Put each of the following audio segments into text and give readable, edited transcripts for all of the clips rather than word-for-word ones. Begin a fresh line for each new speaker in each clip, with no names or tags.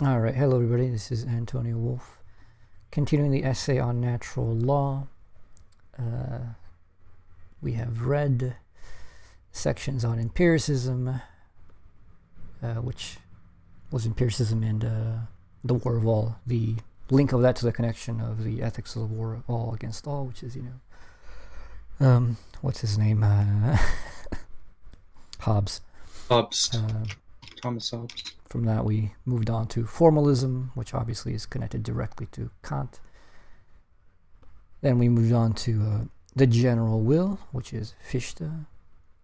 All right, hello everybody, this is Antonio Wolf. Continuing the essay on natural law, we have read sections on empiricism, which was empiricism and the war of all, the link of that to the connection of the ethics of the war of all against all, which is, what's his name? Hobbes.
Thomas Hobbes.
From that we moved on to formalism, which obviously is connected directly to Kant. Then we moved on to the general will, which is Fichte,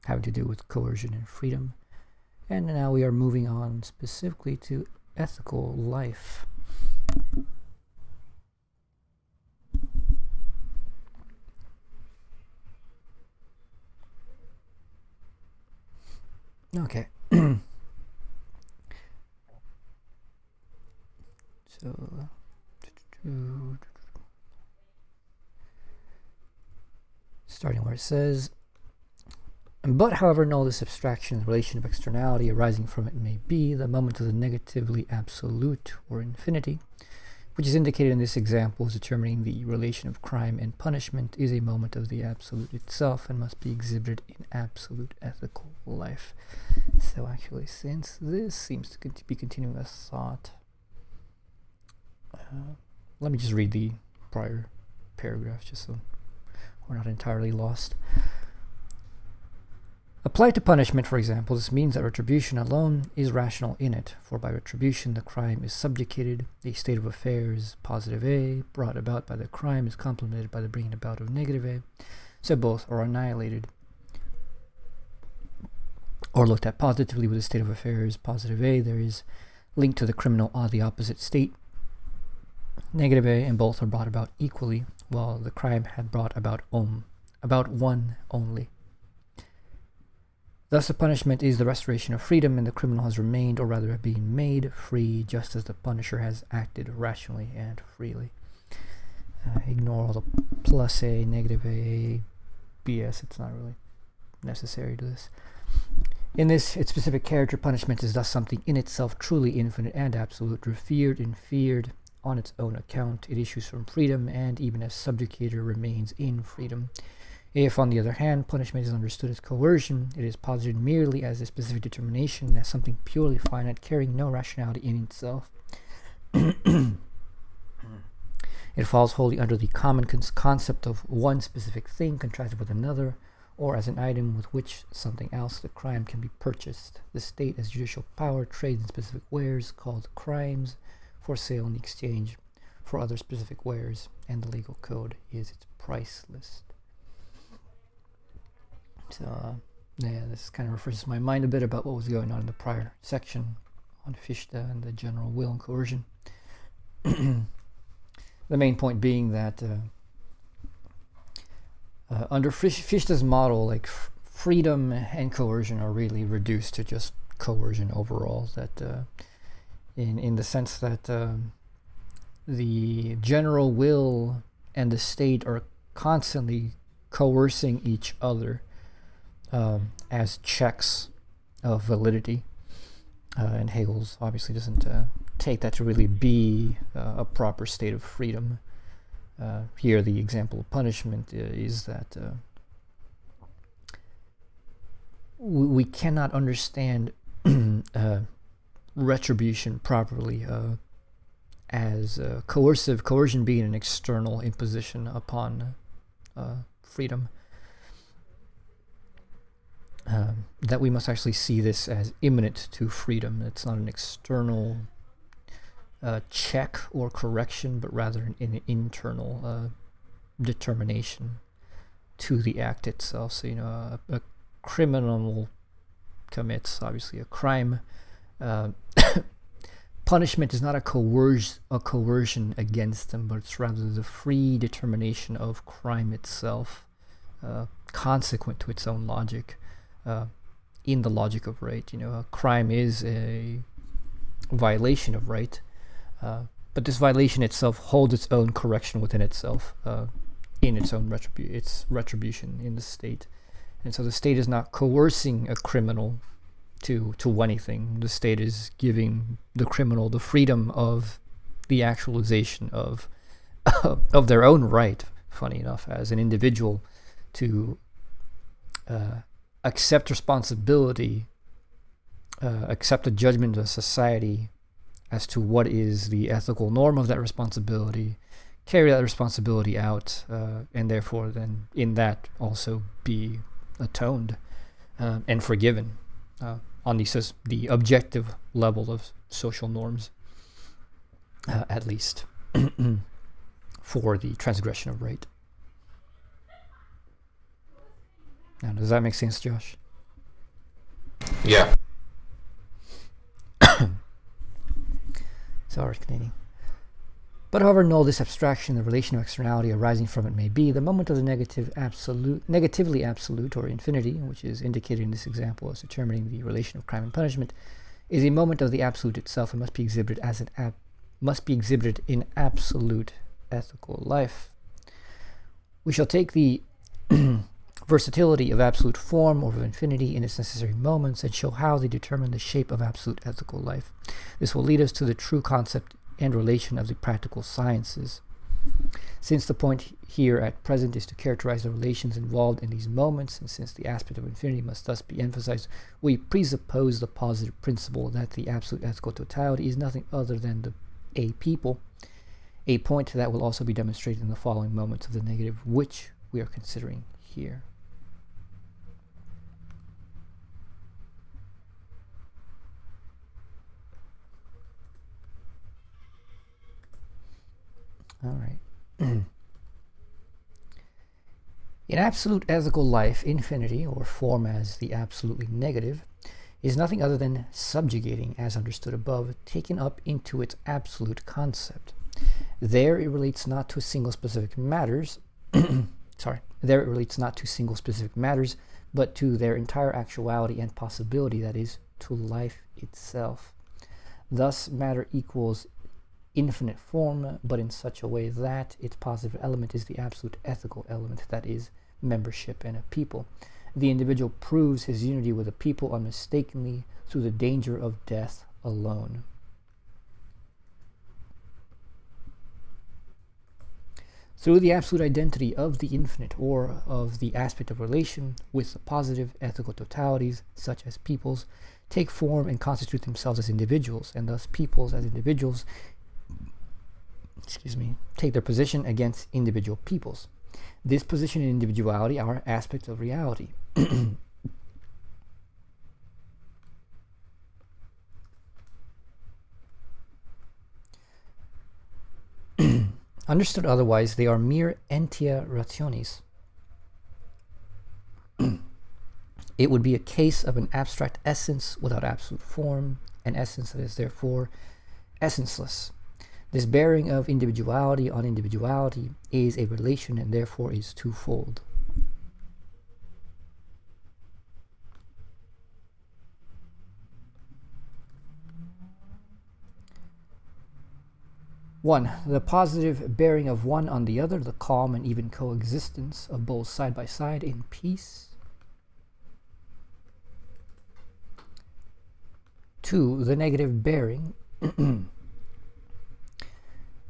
having to do with coercion and freedom. And now we are moving on specifically to ethical life. Okay. So, starting where it says, but however null this abstraction, the relation of externality arising from it may be, the moment of the negatively absolute or infinity, which is indicated in this example as determining the relation of crime and punishment, is a moment of the absolute itself and must be exhibited in absolute ethical life. So actually, since this seems to be continuing a thought, let me just read the prior paragraph just so we're not entirely lost. Applied to punishment, for example, this means that retribution alone is rational in it, for by retribution the crime is subjugated, a state of affairs, positive A, brought about by the crime is complemented by the bringing about of negative A, so both are annihilated. Or looked at positively with the state of affairs, positive A, there is linked to the criminal the opposite state, negative A, and both are brought about equally, while the crime had brought about one only. Thus the punishment is the restoration of freedom, and the criminal has remained, or rather been made, free, just as the punisher has acted rationally and freely. Ignore all the plus A, negative A, BS, it's not really necessary to this. In this, its specific character, punishment is thus something in itself truly infinite and absolute, revered and feared on its own account. It issues from freedom, and even as subjugator remains in freedom. If, on the other hand, punishment is understood as coercion, it is posited merely as a specific determination, as something purely finite, carrying no rationality in itself. It falls wholly under the common concept of one specific thing contrasted with another, or as an item with which something else, the crime, can be purchased. The state, as judicial power, trades in specific wares, called crimes, for sale in exchange for other specific wares, and the legal code is its price list. So, this kind of refreshes my mind a bit about what was going on in the prior section on Fichte and the general will and coercion. The main point being that under Fichte's model, like freedom and coercion are really reduced to just coercion overall. That in the sense that the general will and the state are constantly coercing each other as checks of validity, and Hegel's obviously doesn't take that to really be a proper state of freedom. Here the example of punishment is that we cannot understand retribution properly as coercion being an external imposition upon freedom. That we must actually see this as immanent to freedom. It's not an external check or correction, but rather an internal determination to the act itself. So, a criminal commits, obviously, a crime. Punishment is not a coercion against them, but it's rather the free determination of crime itself, consequent to its own logic. In the logic of right, a crime is a violation of right, but this violation itself holds its own correction within itself, in its own retribution in the state. And so the state is not coercing a criminal to anything. The state is giving the criminal the freedom of the actualization of of their own right, funny enough, as an individual to accept responsibility, accept the judgment of society as to what is the ethical norm of that responsibility, carry that responsibility out, and therefore then in that also be atoned and forgiven on the objective level of social norms, at least, for the transgression of right. Now, does that make sense, Josh?
Yeah.
Sorry, Canadian. But however null this abstraction, the relation of externality arising from it may be, the moment of the negatively absolute, or infinity, which is indicated in this example as determining the relation of crime and punishment, is a moment of the absolute itself and must be exhibited in absolute ethical life. We shall take the versatility of absolute form or of infinity in its necessary moments and show how they determine the shape of absolute ethical life. This will lead us to the true concept and relation of the practical sciences. Since the point here at present is to characterize the relations involved in these moments, and since the aspect of infinity must thus be emphasized, we presuppose the positive principle that the absolute ethical totality is nothing other than a people, a point that will also be demonstrated in the following moments of the negative, which we are considering here. All right. In absolute ethical life, infinity, or form as the absolutely negative, is nothing other than subjugating, as understood above, taken up into its absolute concept. There it relates not to single specific matters, there it relates not to single specific matters, but to their entire actuality and possibility, that is, to life itself. Thus, matter equals infinite form, but in such a way that its positive element is the absolute ethical element, that is, membership in a people. The individual proves his unity with a people unmistakably through the danger of death alone. Through the absolute identity of the infinite, or of the aspect of relation with the positive ethical totalities, such as peoples, take form and constitute themselves as individuals, and thus peoples as individuals take their position against individual peoples. This position and individuality are aspects of reality. Understood otherwise, they are mere entia rationis. It would be a case of an abstract essence without absolute form, an essence that is therefore essenceless. This bearing of individuality on individuality is a relation and therefore is twofold. One, the positive bearing of one on the other, the calm and even coexistence of both side by side in peace. Two, the negative bearing,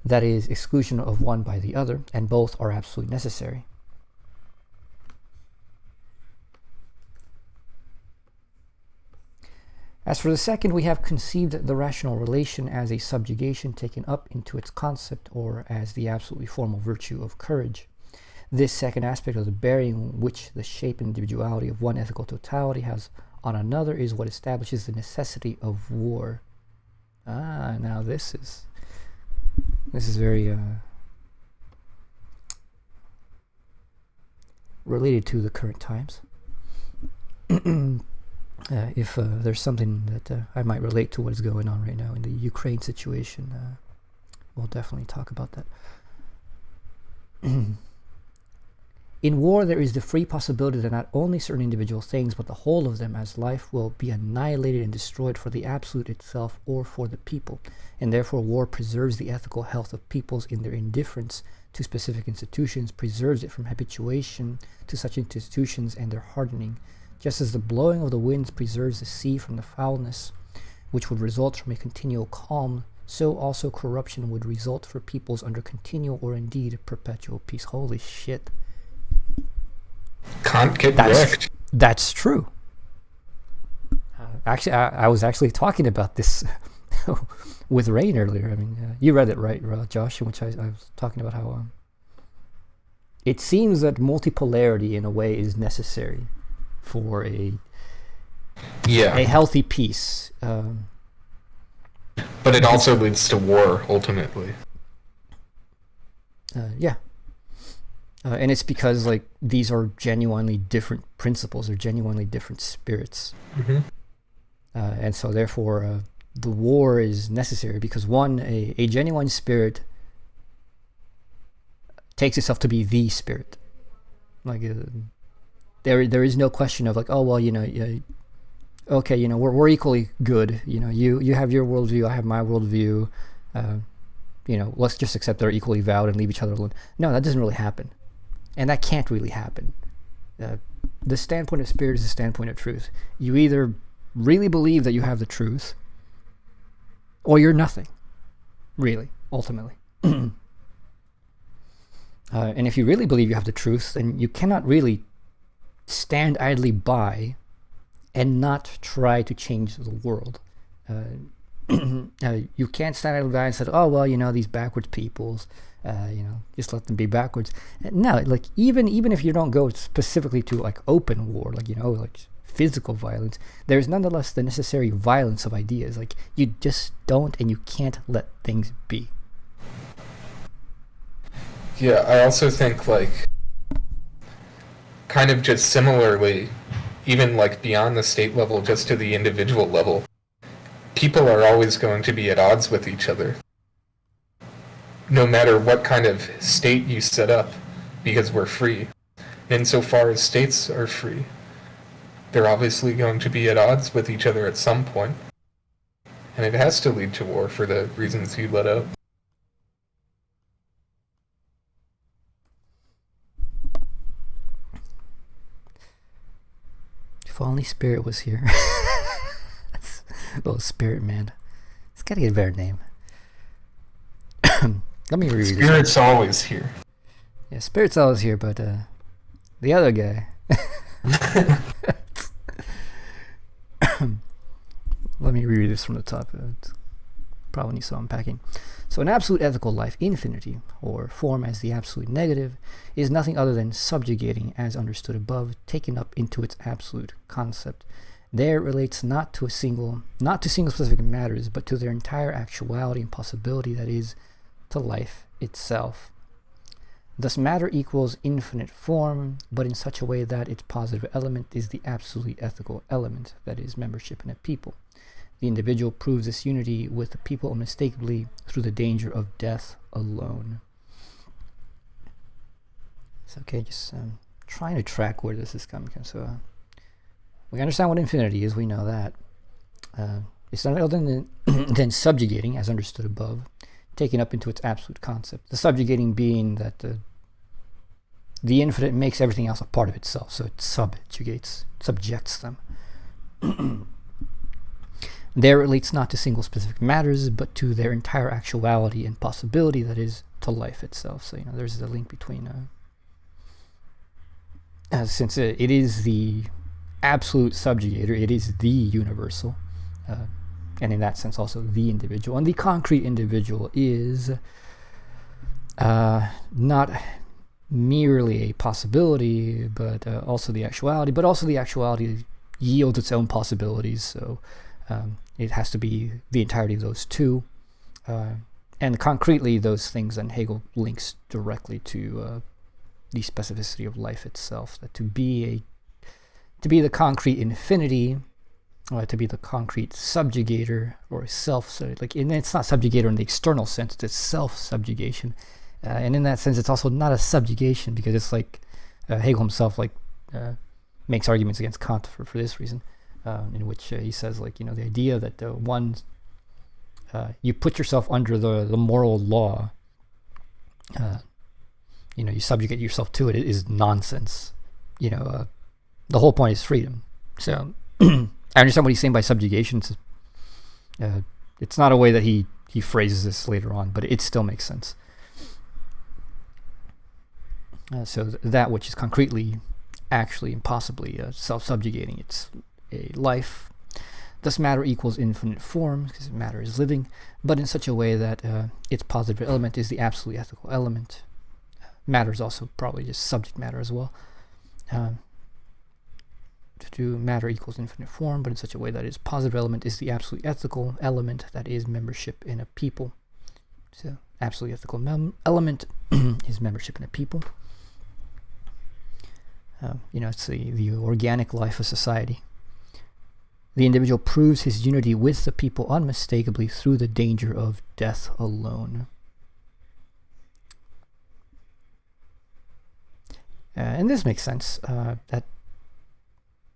that is, exclusion of one by the other, and both are absolutely necessary. As for the second, we have conceived the rational relation as a subjugation taken up into its concept, or as the absolutely formal virtue of courage. This second aspect of the bearing which the shape and individuality of one ethical totality has on another is what establishes the necessity of war. Now this is very related to the current times. If there's something that I might relate to what is going on right now in the Ukraine situation, we'll definitely talk about that. In war, there is the free possibility that not only certain individual things, but the whole of them as life will be annihilated and destroyed for the absolute itself or for the people. And therefore war preserves the ethical health of peoples in their indifference to specific institutions, preserves it from habituation to such institutions and their hardening Just as the blowing of the winds preserves the sea from the foulness which would result from a continual calm, so also corruption would result for peoples under continual or indeed perpetual peace. Holy shit.
Can't get wrecked.
That's true. Actually, I was actually talking about this with Rain earlier. I mean, you read it, right, Josh? In which I was talking about how it seems that multipolarity, in a way, is necessary for a healthy peace.
But it also leads to war, ultimately.
And it's because, like, these are genuinely different principles, or genuinely different spirits.
Mm-hmm.
And so, therefore, the war is necessary because, one, a genuine spirit takes itself to be the spirit. Like, there is no question of, like, oh, well, okay, we're equally good. You have your worldview, I have my worldview. Let's just accept they're equally valid and leave each other alone. No, that doesn't really happen. And that can't really happen. The standpoint of spirit is the standpoint of truth. You either really believe that you have the truth, or you're nothing, really, ultimately. And if you really believe you have the truth, then you cannot really stand idly by and not try to change the world. You can't stand idly by and say, oh, well, these backwards peoples, just let them be backwards. No, like, even if you don't go specifically to, like, open war, like, like physical violence, there's nonetheless the necessary violence of ideas. Like, you just don't and you can't let things be.
Yeah, I also think, like, kind of just similarly, even, like, beyond the state level, just to the individual level, people are always going to be at odds with each other. No matter what kind of state you set up, because we're free. Insofar as states are free, they're obviously going to be at odds with each other at some point. And it has to lead to war for the reasons you let out.
If only Spirit was here. Little Spirit Man. It's gotta get a better name. Let me read this.
Spirit's always here.
Yeah, Spirit's always here, but the other guy. Let me reread this from the top. It probably needs some unpacking. So an absolute ethical life, infinity, or form as the absolute negative, is nothing other than subjugating, as understood above, taken up into its absolute concept. There it relates not to single specific matters, but to their entire actuality and possibility, that is, to life itself. Thus matter equals infinite form, but in such a way that its positive element is the absolutely ethical element, that is, membership in a people. The individual proves this unity with the people unmistakably through the danger of death alone. It's okay, just trying to track where this is coming from. So we understand what infinity is, we know that. It's not other than subjugating, as understood above, taken up into its absolute concept. The subjugating being that the infinite makes everything else a part of itself, so it subjects them. There it relates not to single specific matters, but to their entire actuality and possibility, that is, to life itself. So, there's a link between, since it is the absolute subjugator, it is the universal, and in that sense also the individual. And the concrete individual is not merely a possibility, but also the actuality. But also the actuality yields its own possibilities, so it has to be the entirety of those two. And concretely, those things then Hegel links directly to the specificity of life itself. That to be the concrete infinity, to be the concrete subjugator or self, so and it's not subjugator in the external sense, it's self-subjugation. And in that sense, it's also not a subjugation, because it's like Hegel himself makes arguments against Kant for this reason, in which he says, the idea that you put yourself under the moral law, you subjugate yourself to it, is nonsense. The whole point is freedom. So I understand what he's saying by subjugation. It's not a way that he phrases this later on, but it still makes sense. So that which is concretely, actually, and possibly self-subjugating, it's a life. Thus matter equals infinite form, because matter is living, but in such a way that its positive element is the absolutely ethical element. Matter is also probably just subject matter as well. To matter equals infinite form, but in such a way that its positive element is the absolutely ethical element, that is membership in a people. So absolutely ethical element is membership in a people. It's the organic life of society. The individual proves his unity with the people unmistakably through the danger of death alone. And this makes sense, that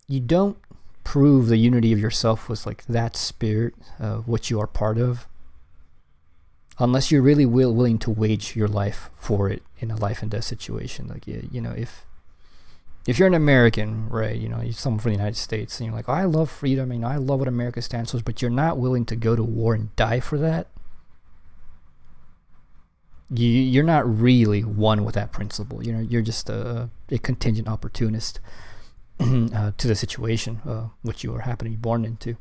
you don't prove the unity of yourself with like that spirit, which you are part of, unless you're really willing to wage your life for it in a life and death situation. Like, if you're an American, right, you're someone from the United States, and you're like, I love freedom, I love what America stands for, but you're not willing to go to war and die for that, you're not really one with that principle. You're just a contingent opportunist to the situation which you are happen to be born into.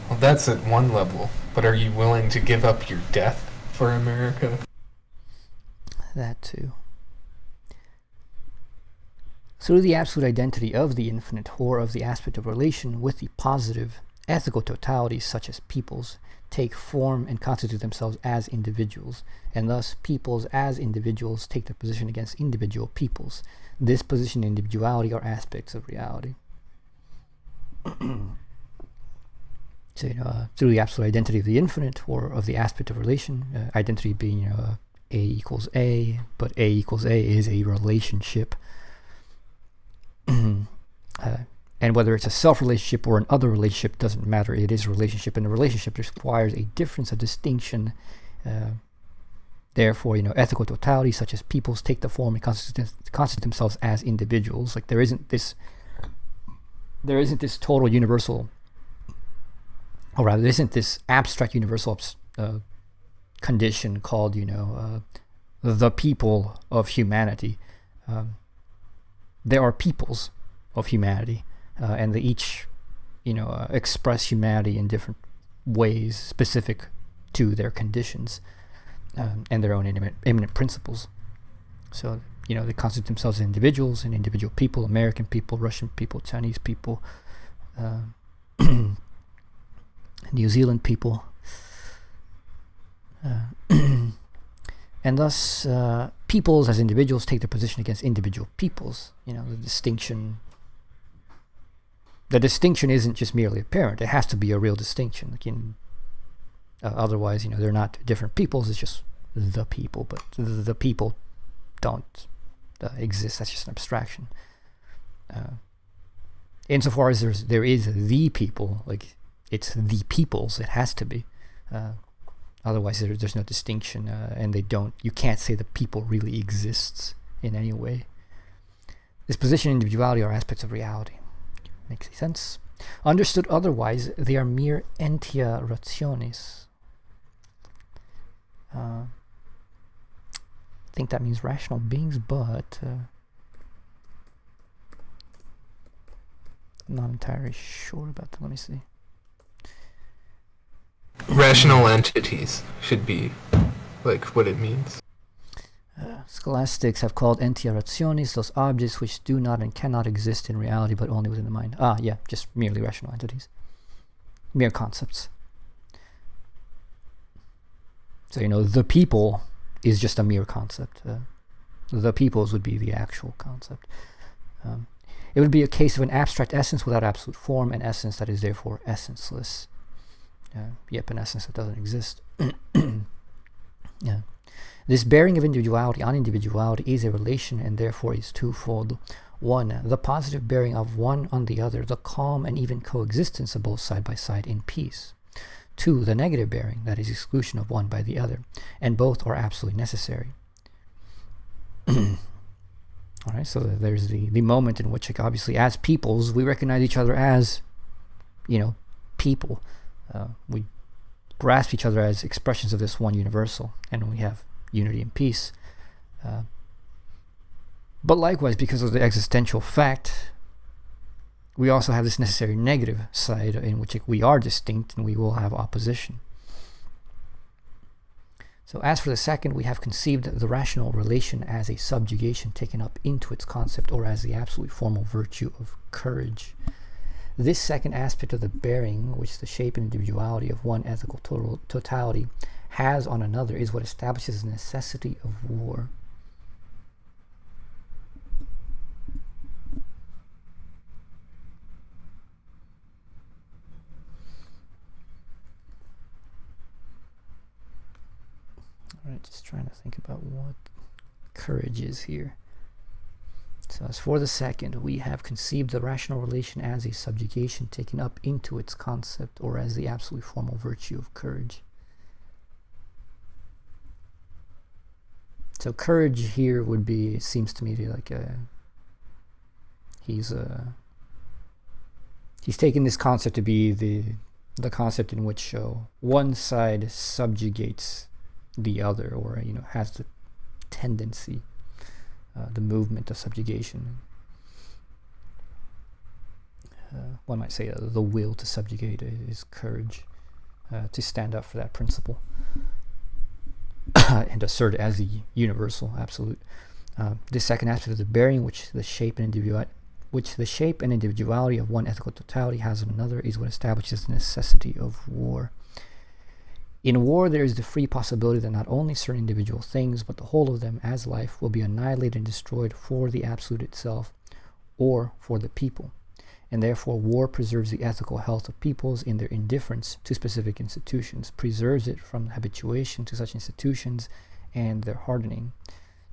Well, that's at one level, but are you willing to give up your death for America?
That too. Through the absolute identity of the infinite, or of the aspect of relation with the positive, ethical totalities such as peoples take form and constitute themselves as individuals, and thus peoples as individuals take their position against individual peoples. This position and individuality are aspects of reality. So, through the absolute identity of the infinite, or of the aspect of relation, identity being A equals A, but A equals A is a relationship. And whether it's a self-relationship or an other relationship doesn't matter. It is a relationship, and the relationship requires a difference, a distinction. Therefore, ethical totality, such as peoples, take the form and constitute themselves as individuals. Like there isn't this total universal, or rather, there isn't this abstract universal condition called, the people of humanity. There are peoples of humanity, and they each, express humanity in different ways specific to their conditions and their own immanent principles. So, they constitute themselves as individuals, and individual people, American people, Russian people, Chinese people, New Zealand people. And thus, peoples as individuals take their position against individual peoples. The distinction isn't just merely apparent. It has to be a real distinction. Otherwise, they're not different peoples. It's just the people. But the people don't exist. That's just an abstraction. Insofar as there is the people, like it's the peoples. It has to be. Otherwise, there's no distinction, and you can't say the people really exists in any way. This position and individuality are aspects of reality. Makes sense? Understood otherwise, they are mere entia rationis. I think that means rational beings, but I'm not entirely sure about that. Let me see.
Rational entities should be like what it means.
Scholastics have called entia rationis those objects which do not and cannot exist in reality but only within the mind. Just merely rational entities. Mere concepts. So, the people is just a mere concept. The peoples would be the actual concept. It would be a case of an abstract essence without absolute form, an essence that is therefore essenceless. An essence that doesn't exist. This bearing of individuality on individuality is a relation, and therefore is twofold. One, the positive bearing of one on the other, the calm and even coexistence of both side by side in peace. Two, the negative bearing, that is exclusion of one by the other, and both are absolutely necessary. All right, so there's the moment in which, like, obviously, as peoples, we recognize each other as, people. We grasp each other as expressions of this one universal, and we have unity and peace. But likewise, because of the existential fact, we also have this necessary negative side in which we are distinct and we will have opposition. So as for the second, we have conceived the rational relation as a subjugation taken up into its concept, or as the absolute formal virtue of courage. This second aspect of the bearing, which the shape and individuality of one ethical totality has on another, is what establishes the necessity of war. Alright, just trying to think about what courage is here. So as for the second, we have conceived the rational relation as a subjugation taken up into its concept, or as the absolute formal virtue of courage. So courage here would be, it seems to me, like he's taken this concept to be the concept in which one side subjugates the other, or has the tendency, the movement of subjugation. One might say the will to subjugate is courage, to stand up for that principle and assert it as the universal absolute. This second aspect of the bearing, which the shape and individuality of one ethical totality has on another, is what establishes the necessity of war. In war, there is the free possibility that not only certain individual things, but the whole of them as life will be annihilated and destroyed for the absolute itself, or for the people. And therefore, war preserves the ethical health of peoples in their indifference to specific institutions, preserves it from habituation to such institutions and their hardening.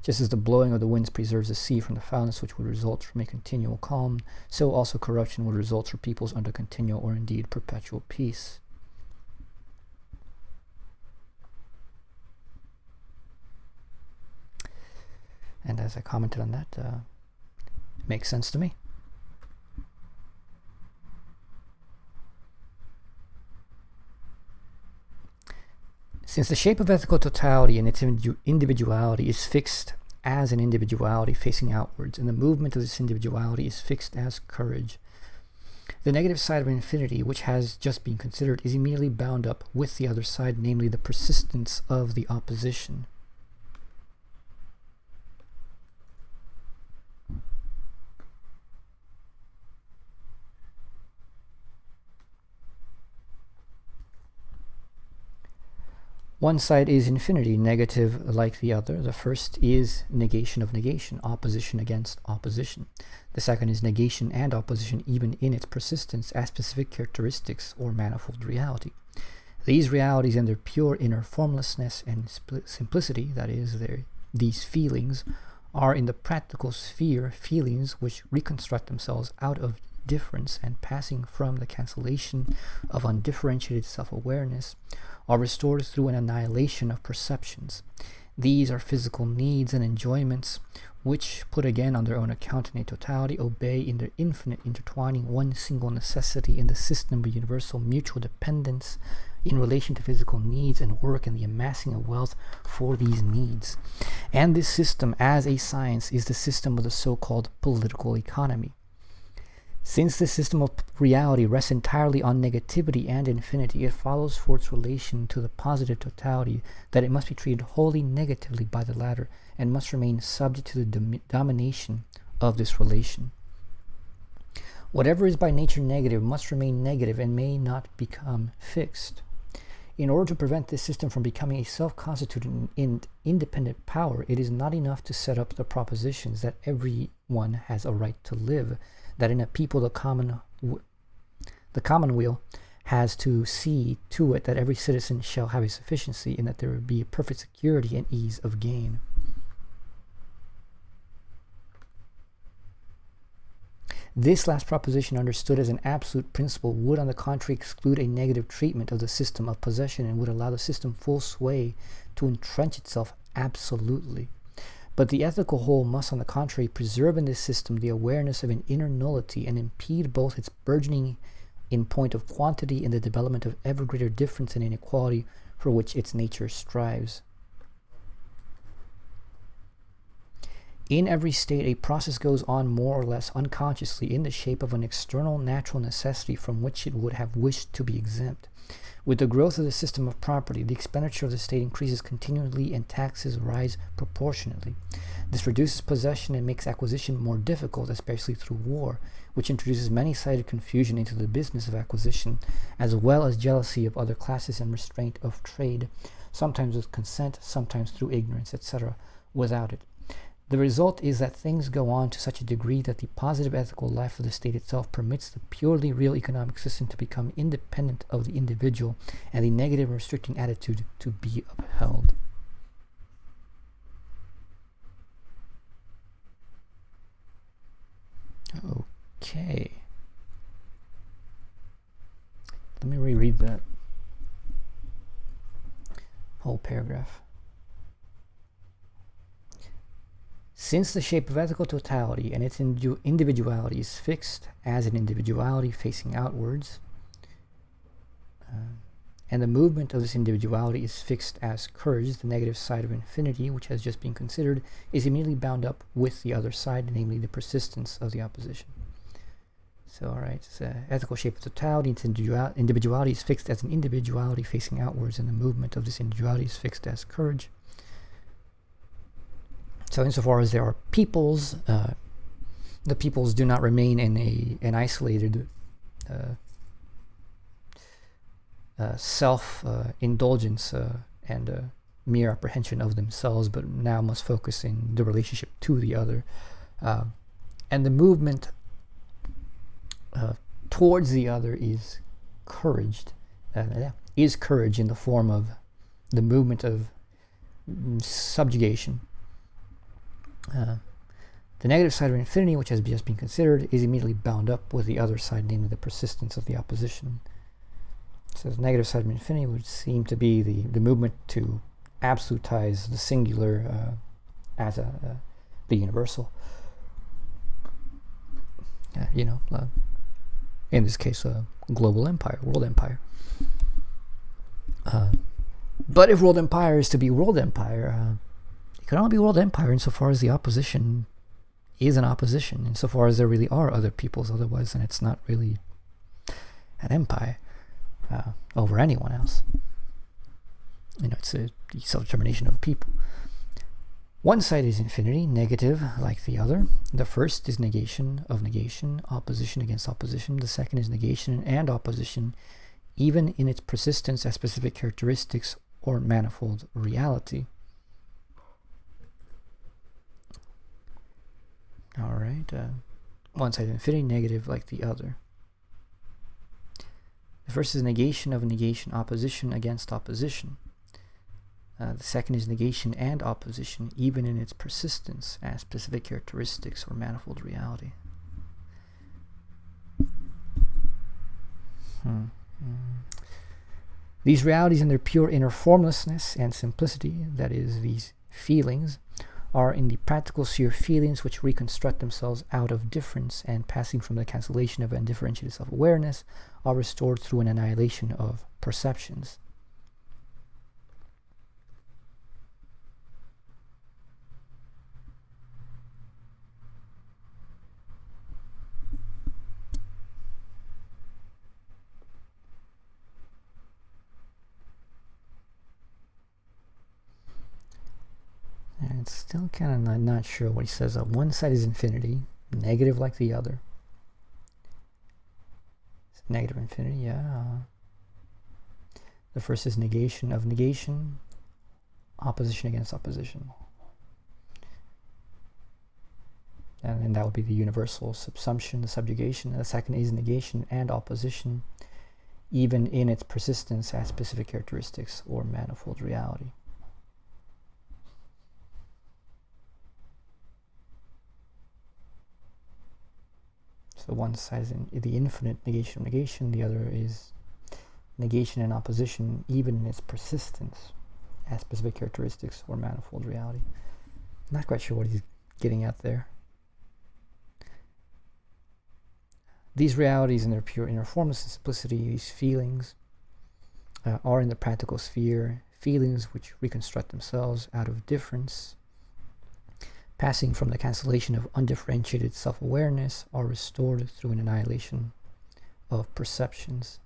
Just as the blowing of the winds preserves the sea from the foulness which would result from a continual calm, so also corruption would result for peoples under continual or indeed perpetual peace. And as I commented on that, it makes sense to me. Since the shape of ethical totality and its individuality is fixed as an individuality facing outwards, and the movement of this individuality is fixed as courage, the negative side of infinity, which has just been considered, is immediately bound up with the other side, namely the persistence of the opposition. One side is infinity, negative like the other. The first is negation of negation, opposition against opposition. The second is negation and opposition even in its persistence as specific characteristics or manifold reality. These realities in their pure inner formlessness and simplicity, that is, these feelings, are in the practical sphere feelings which reconstruct themselves out of difference and passing from the cancellation of undifferentiated self-awareness, are restored through an annihilation of perceptions. These are physical needs and enjoyments which, put again on their own account in a totality, obey in their infinite intertwining one single necessity in the system of universal mutual dependence in relation to physical needs and work and the amassing of wealth for these needs. And this system as a science is the system of the so-called political economy. Since the system of reality rests entirely on negativity and infinity, it follows for its relation to the positive totality that it must be treated wholly negatively by the latter and must remain subject to the domination of this relation. Whatever is by nature negative must remain negative and may not become fixed. In order to prevent this system from becoming a self-constituted and independent power, it is not enough to set up the propositions that everyone has a right to live, that in a people the commonweal has to see to it that every citizen shall have a sufficiency and that there will be perfect security and ease of gain. This last proposition, understood as an absolute principle, would on the contrary exclude a negative treatment of the system of possession and would allow the system full sway to entrench itself absolutely. But the ethical whole must, on the contrary, preserve in this system the awareness of an inner nullity and impede both its burgeoning in point of quantity and the development of ever greater difference and inequality for which its nature strives. In every state, a process goes on more or less unconsciously in the shape of an external natural necessity from which it would have wished to be exempt. With the growth of the system of property, the expenditure of the state increases continually and taxes rise proportionately. This reduces possession and makes acquisition more difficult, especially through war, which introduces many-sided confusion into the business of acquisition, as well as jealousy of other classes and restraint of trade, sometimes with consent, sometimes through ignorance, etc., without it. The result is that things go on to such a degree that the positive ethical life of the state itself permits the purely real economic system to become independent of the individual and the negative restricting attitude to be upheld. Okay. Let me reread that whole paragraph. Since the shape of ethical totality and its individuality is fixed as an individuality facing outwards, and the movement of this individuality is fixed as courage, the negative side of infinity, which has just been considered, is immediately bound up with the other side, namely the persistence of the opposition. So, alright, ethical shape of totality, its individuality is fixed as an individuality facing outwards, and the movement of this individuality is fixed as courage. So insofar as there are peoples, the peoples do not remain in an isolated self-indulgence and mere apprehension of themselves, but now must focus in the relationship to the other. And the movement towards the other is courage in the form of the movement of subjugation. The negative side of infinity, which has just been considered, is immediately bound up with the other side, namely the persistence of the opposition. So the negative side of infinity would seem to be the movement to absolutize the singular as the universal. In this case, a global empire, world empire. But if world empire is to be world empire, it can only be world empire insofar as the opposition is an opposition, insofar as there really are other peoples. Otherwise, then it's not really an empire over anyone else. It's a self-determination of people. One side is infinity, negative like the other. The first is negation of negation, opposition against opposition. The second is negation and opposition, even in its persistence as specific characteristics or manifold reality. Alright, one side of infinity, negative like the other. The first is negation of negation, opposition against opposition. The second is negation and opposition, even in its persistence as specific characteristics or manifold reality. These realities in their pure inner formlessness and simplicity, that is, these feelings, are in the practical sphere feelings which reconstruct themselves out of difference and, passing from the cancellation of undifferentiated self-awareness, are restored through an annihilation of perceptions. And it's still kind of not sure what he says. One side is infinity, negative like the other. It's negative infinity, yeah. The first is negation of negation, opposition against opposition. And then that would be the universal subsumption, the subjugation. And the second is negation and opposition, even in its persistence as specific characteristics or manifold reality. So one side is the infinite negation of negation, the other is negation and opposition, even in its persistence as specific characteristics or manifold reality. Not quite sure what he's getting at there. These realities in their pure inner formless and simplicity, these feelings, are in the practical sphere, feelings which reconstruct themselves out of difference, passing from the cancellation of undifferentiated self-awareness, are restored through an annihilation of perceptions.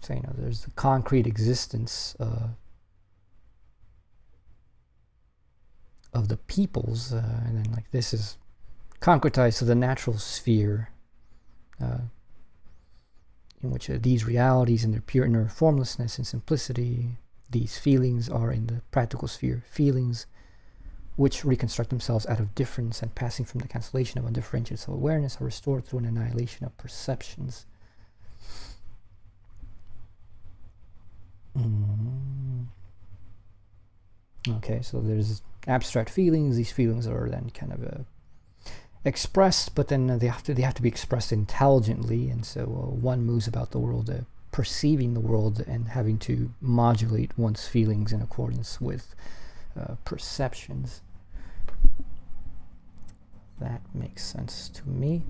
So, there's the concrete existence of the peoples, and then like this is concretized to the natural sphere, in which these realities in their pure inner formlessness and simplicity, these feelings are in the practical sphere, feelings which reconstruct themselves out of difference and passing from the cancellation of undifferentiated self-awareness are restored through an annihilation of perceptions. Okay, so there's abstract feelings. These feelings are then kind of expressed, but then they have to be expressed intelligently, and so one moves about the world perceiving the world and having to modulate one's feelings in accordance with perceptions. That makes sense to me.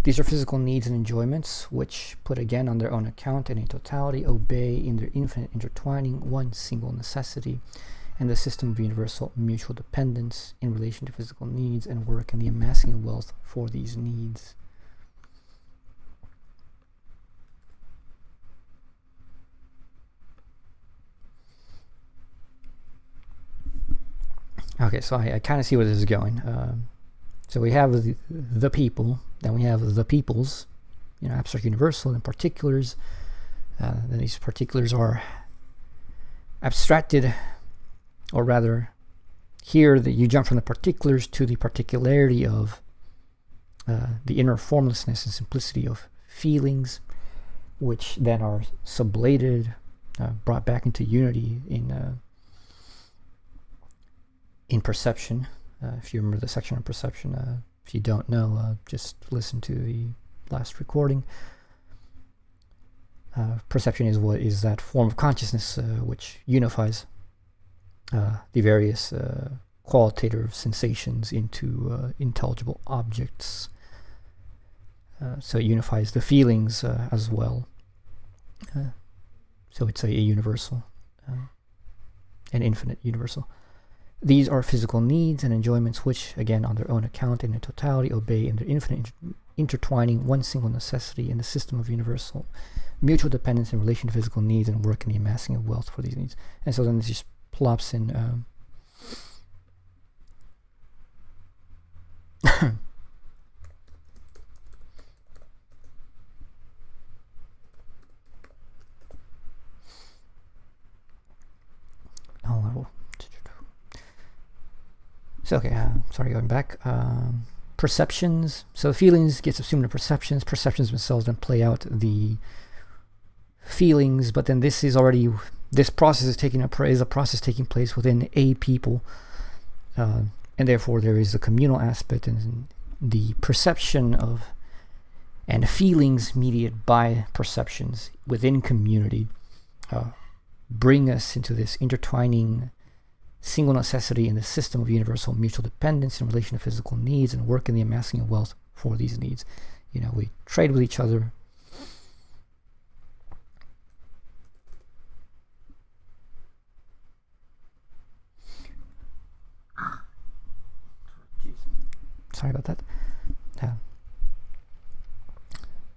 These are physical needs and enjoyments which, put again on their own account in a totality, obey in their infinite intertwining one single necessity and the system of universal mutual dependence in relation to physical needs and work and the amassing of wealth for these needs. Okay, so I kind of see where this is going. So we have the people, then we have the peoples, abstract universal and particulars. Then these particulars are abstracted, or rather, here that you jump from the particulars to the particularity of the inner formlessness and simplicity of feelings, which then are sublated, brought back into unity in perception. If you remember the section on perception, if you don't know, just listen to the last recording. Perception is that form of consciousness which unifies the various qualitative sensations into intelligible objects. So it unifies the feelings as well. So it's a universal, an infinite universal. These are physical needs and enjoyments which, again, on their own account and in totality, obey in their infinite intertwining one single necessity in the system of universal mutual dependence in relation to physical needs and work in the amassing of wealth for these needs. And so then this just plops in So okay, sorry, going back. Perceptions. So feelings gets assumed in perceptions. Perceptions themselves then play out the feelings, but then this process is a process taking place within a people, and therefore there is a communal aspect, and the perception of and feelings mediated by perceptions within community bring us into this intertwining single necessity in the system of universal mutual dependence in relation to physical needs and work in the amassing of wealth for these needs. We trade with each other. Sorry about that.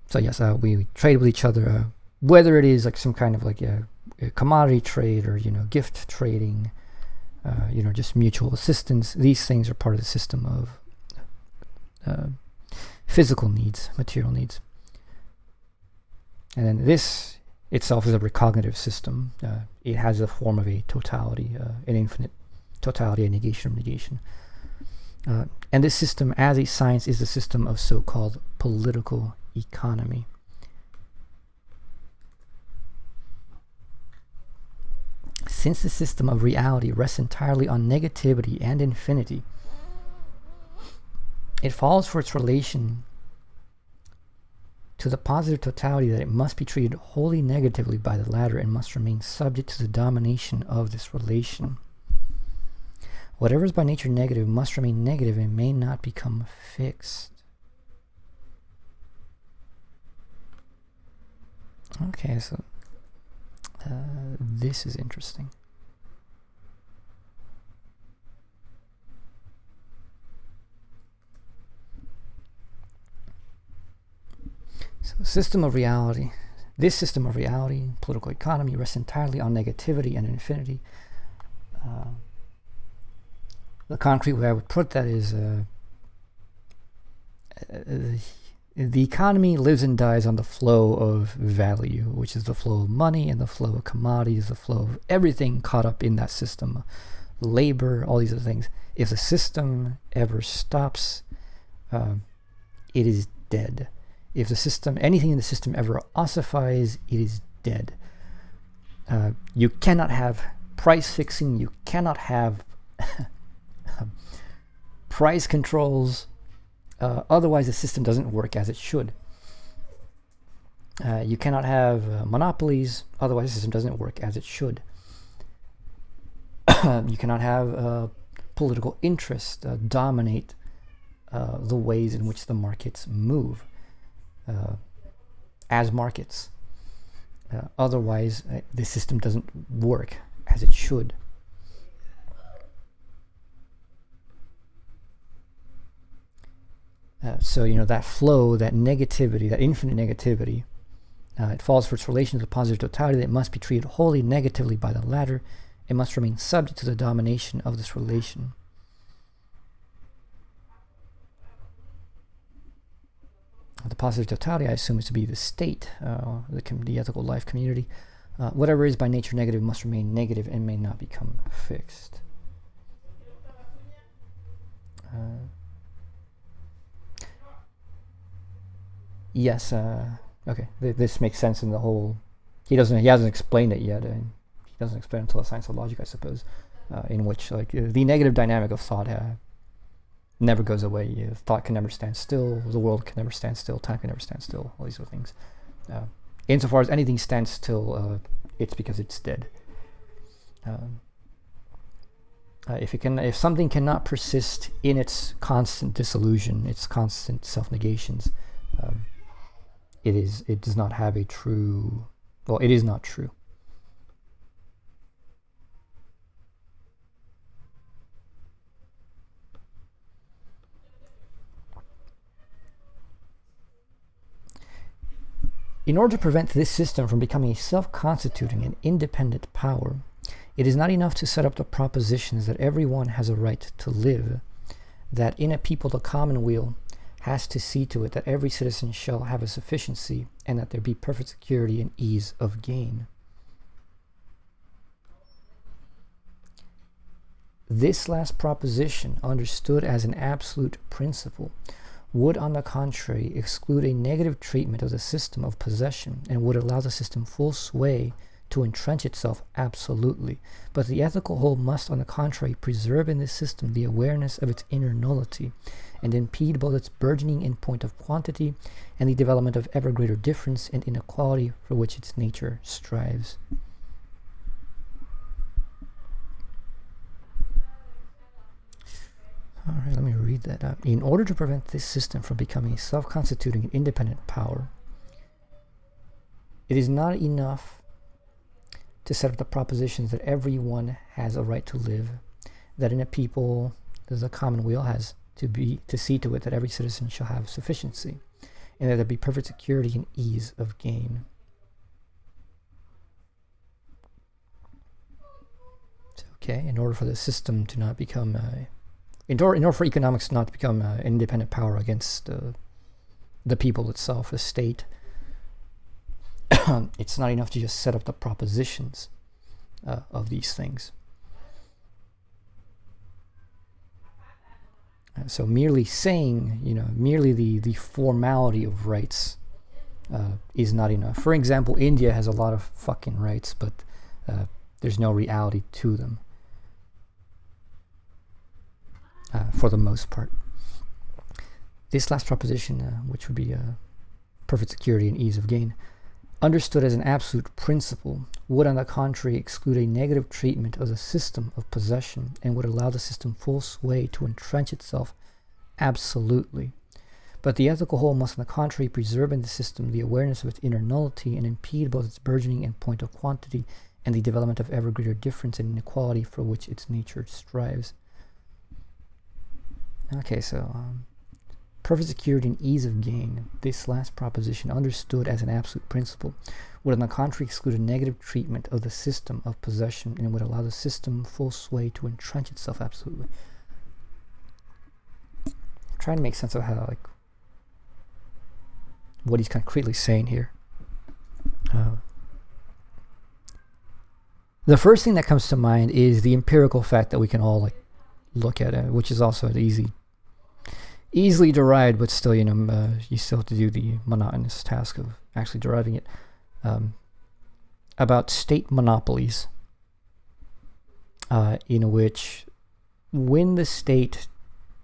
So yes, we trade with each other, whether it is like some kind of like a commodity trade or gift trading. Just mutual assistance. These things are part of the system of physical needs, material needs. And then this itself is a recognitive system. It has the form of a totality, an infinite totality, a negation of negation. And this system, as a science, is the system of so-called political economy. Since the system of reality rests entirely on negativity and infinity, it follows for its relation to the positive totality that it must be treated wholly negatively by the latter and must remain subject to the domination of this relation. Whatever is by nature negative must remain negative and may not become fixed. Okay, so this is interesting. So, system of reality. This system of reality, political economy, rests entirely on negativity and infinity. The concrete way I would put that is the economy lives and dies on the flow of value, which is the flow of money and the flow of commodities, the flow of everything caught up in that system, labor, all these other things. If the system ever stops, it is dead. If the system, anything in the system ever ossifies, it is dead. You cannot have price fixing, you cannot have price controls, otherwise the system doesn't work as it should. You cannot have monopolies, otherwise the system doesn't work as it should. You cannot have political interest dominate the ways in which the markets move as markets. Otherwise, the system doesn't work as it should. So, that flow, that negativity, that infinite negativity, it falls for its relation to the positive totality that it must be treated wholly negatively by the latter. It must remain subject to the domination of this relation. The positive totality, I assume, is to be the state, the ethical life community. Whatever is by nature negative must remain negative and may not become fixed. Yes, okay. This makes sense in the whole. He hasn't explained it yet, and he doesn't explain it until the science of logic, I suppose, in which the negative dynamic of thought never goes away. Thought can never stand still. The world can never stand still. Time can never stand still. All these other things. Insofar as anything stands still, it's because it's dead. If something cannot persist in its constant dissolution, its constant self-negations, it does not have a true. Well, it is not true. In order to prevent this system from becoming a self-constituting and independent power, it is not enough to set up the propositions that everyone has a right to live, that in a people the commonweal has to see to it that every citizen shall have a sufficiency, and that there be perfect security and ease of gain. This last proposition, understood as an absolute principle, would, on the contrary, exclude a negative treatment of the system of possession, and would allow the system full sway to entrench itself absolutely. But the ethical whole must, on the contrary, preserve in this system the awareness of its inner nullity, and impede both its burgeoning in point of quantity and the development of ever greater difference and inequality for which its nature strives. All right, let me read that out. In order to prevent this system from becoming a self-constituting and independent power, it is not enough to set up the propositions that everyone has a right to live, that in a people the commonweal has to see to it that every citizen shall have sufficiency, and that there be perfect security and ease of gain. So, okay, in order for the system to not become in order for economics not to become an independent power against the people itself, the state, it's not enough to just set up the propositions of these things. So merely saying, merely the formality of rights is not enough. For example, India has a lot of fucking rights, but there's no reality to them. For the most part. This last proposition, which would be perfect security and ease of gain, understood as an absolute principle, would on the contrary exclude a negative treatment of the system of possession and would allow the system full sway to entrench itself absolutely. But the ethical whole must on the contrary preserve in the system the awareness of its inner nullity and impede both its burgeoning in point of quantity and the development of ever greater difference and inequality for which its nature strives. Okay, so perfect security and ease of gain, this last proposition, understood as an absolute principle, would on the contrary exclude a negative treatment of the system of possession and would allow the system full sway to entrench itself absolutely. I'm trying to make sense of how, like, what he's concretely saying here. The first thing that comes to mind is the empirical fact that we can all like look at it, which is also easily derived, but still, you still have to do the monotonous task of actually deriving it. About state monopolies, in which when the state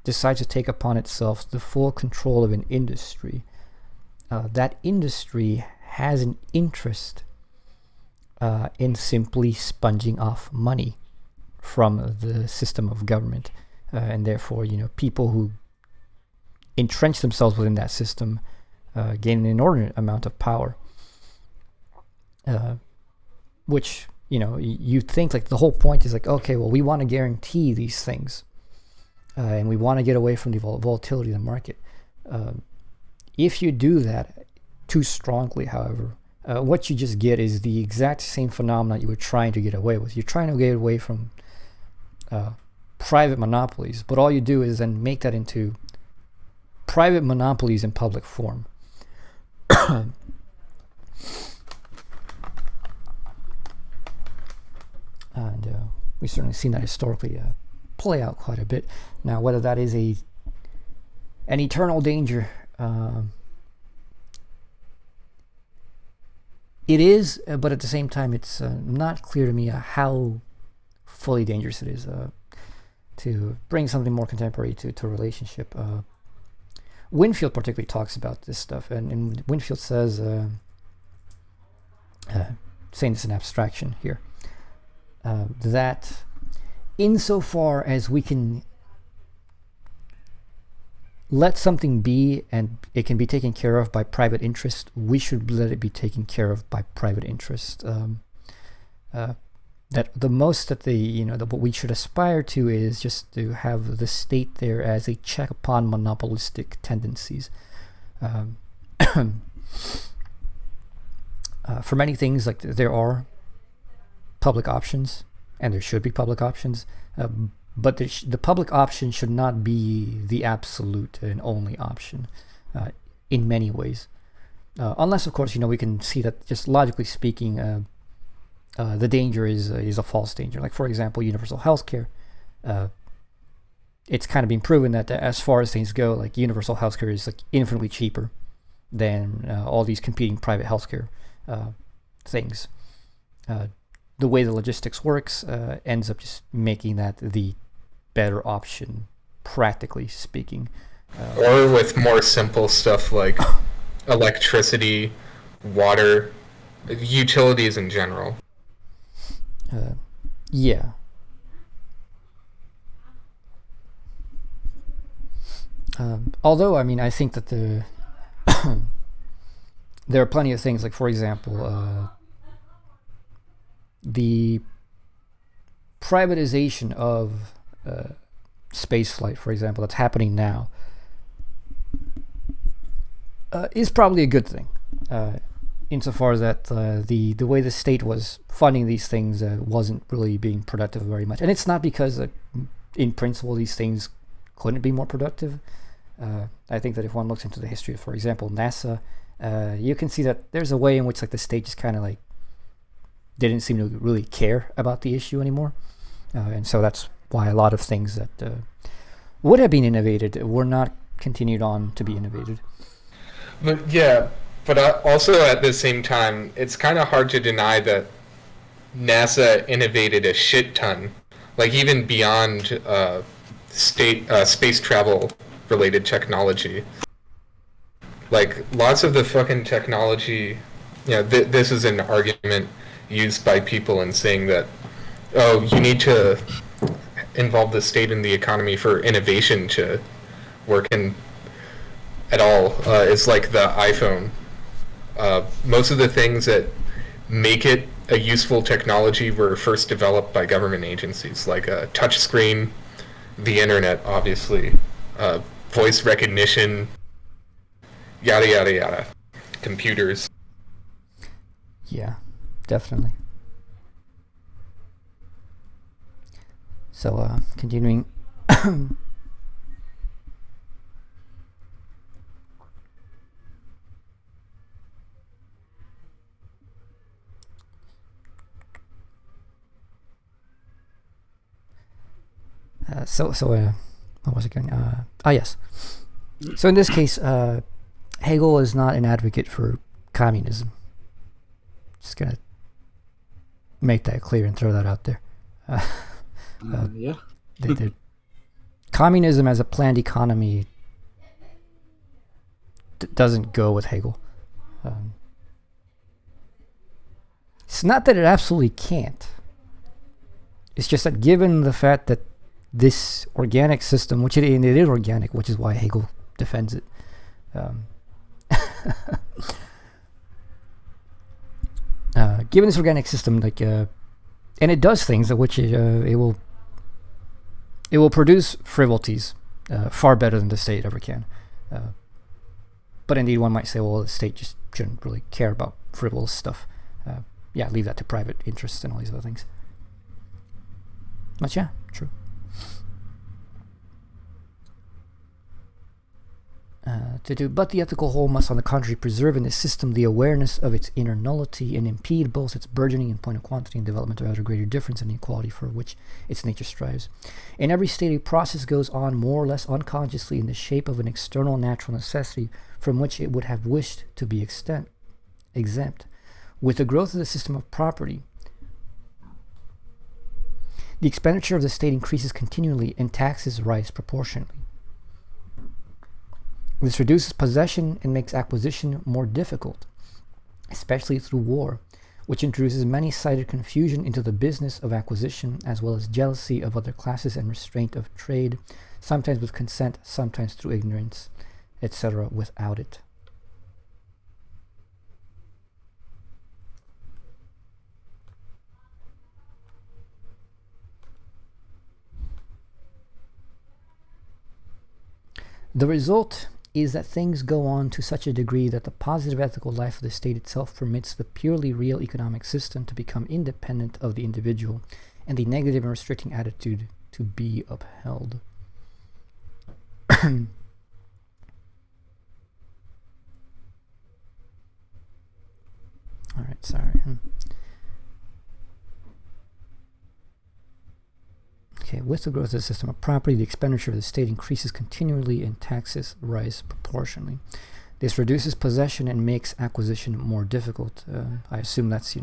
decides to take upon itself the full control of an industry, that industry has an interest in simply sponging off money from the system of government, and therefore, people who entrench themselves within that system gain an inordinate amount of power, which, you think like the whole point is like, okay, well, we want to guarantee these things, and we want to get away from the volatility of the market. If you do that too strongly, however, what you just get is the exact same phenomenon you were trying to get away with. You're trying to get away from private monopolies, but all you do is then make that into private monopolies in public form. And we've certainly seen that historically play out quite a bit. Now, whether that is an eternal danger, it is, but at the same time, it's not clear to me how fully dangerous it is. To bring something more contemporary to a relationship, Winfield particularly talks about this stuff, and Winfield says, saying it's an abstraction here, that insofar as we can let something be and it can be taken care of by private interest, we should let it be taken care of by private interest. That the most that what we should aspire to is just to have the state there as a check upon monopolistic tendencies. For many things, like there are public options, and there should be public options, but the public option should not be the absolute and only option in many ways. Unless, of course, we can see that just logically speaking, the danger is a false danger. Like, for example, universal healthcare. It's kind of been proven that as far as things go, like universal healthcare is like infinitely cheaper than all these competing private healthcare things. The way the logistics works ends up just making that the better option, practically speaking.
Or with more simple stuff like electricity, water, utilities in general.
Yeah. Although, I think that there are plenty of things, like, for example, the privatization of spaceflight, for example, that's happening now, is probably a good thing, insofar as that the way the state was funding these things wasn't really being productive very much. And it's not because, in principle, these things couldn't be more productive. I think that if one looks into the history of, for example, NASA, you can see that there's a way in which, like, the state just kind of like didn't seem to really care about the issue anymore, and so that's why a lot of things that would have been innovated were not continued on to be innovated.
But also at the same time, it's kind of hard to deny that NASA innovated a shit ton, like even beyond space travel related technology. Like, lots of the fucking technology this is an argument used by people in saying that, oh, you need to involve the state in the economy for innovation to work in at all. It's like the iPhone. Most of the things that make it a useful technology were first developed by government agencies, like a touch screen, the internet, obviously, voice recognition, yada yada yada, computers.
Yeah, definitely. So, continuing. What was it going? Yes. So in this case, Hegel is not an advocate for communism. Just gonna make that clear and throw that out there.
Yeah.
Communism as a planned economy doesn't go with Hegel. It's not that it absolutely can't. It's just that given the fact that this organic system, which it is organic, which is why Hegel defends it. Given this organic system, and it does things that which it will produce frivolities far better than the state ever can. But indeed, one might say, well, the state just shouldn't really care about frivolous stuff. Leave that to private interests and all these other things. But yeah, true. But the ethical whole must, on the contrary, preserve in the system the awareness of its inner nullity and impede both its burgeoning in point of quantity and development of ever greater difference and equality for which its nature strives. In every state, a process goes on more or less unconsciously in the shape of an external natural necessity from which it would have wished to be exempt. With the growth of the system of property, the expenditure of the state increases continually and taxes rise proportionately. This reduces possession and makes acquisition more difficult, especially through war, which introduces many-sided confusion into the business of acquisition, as well as jealousy of other classes and restraint of trade, sometimes with consent, sometimes through ignorance, etc., without it. The result is that things go on to such a degree that the positive ethical life of the state itself permits the purely real economic system to become independent of the individual, and the negative and restricting attitude to be upheld. Alright, sorry. Okay, with the growth of the system of property, the expenditure of the state increases continually and taxes rise proportionally. This reduces possession and makes acquisition more difficult. I assume that's,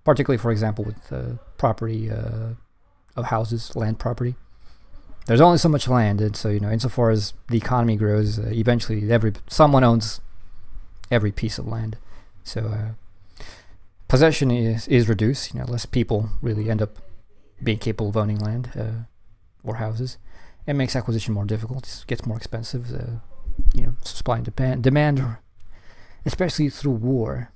particularly, for example, with property of houses, land property. There's only so much land, and so, insofar as the economy grows, eventually someone owns every piece of land. So possession is reduced. Less people really end up being capable of owning land or houses. It makes acquisition more difficult. It gets more expensive. Supply and demand, especially through war,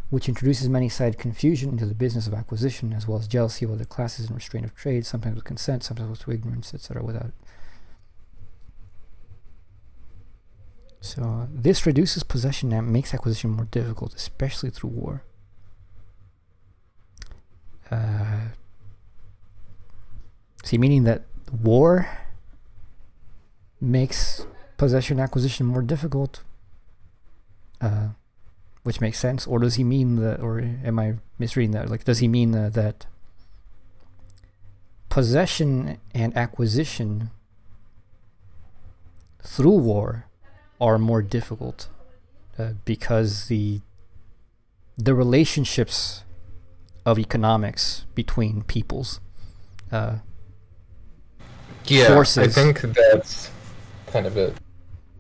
which introduces many-sided confusion into the business of acquisition, as well as jealousy of other classes and restraint of trade, sometimes with consent, sometimes with ignorance, etc., without it. So this reduces possession and makes acquisition more difficult, especially through war. Meaning that war makes possession acquisition more difficult, which makes sense, or does he mean that, or am I misreading that? Does he mean that possession and acquisition through war are more difficult because the relationships of economics between peoples forces.
I think that's kind of it.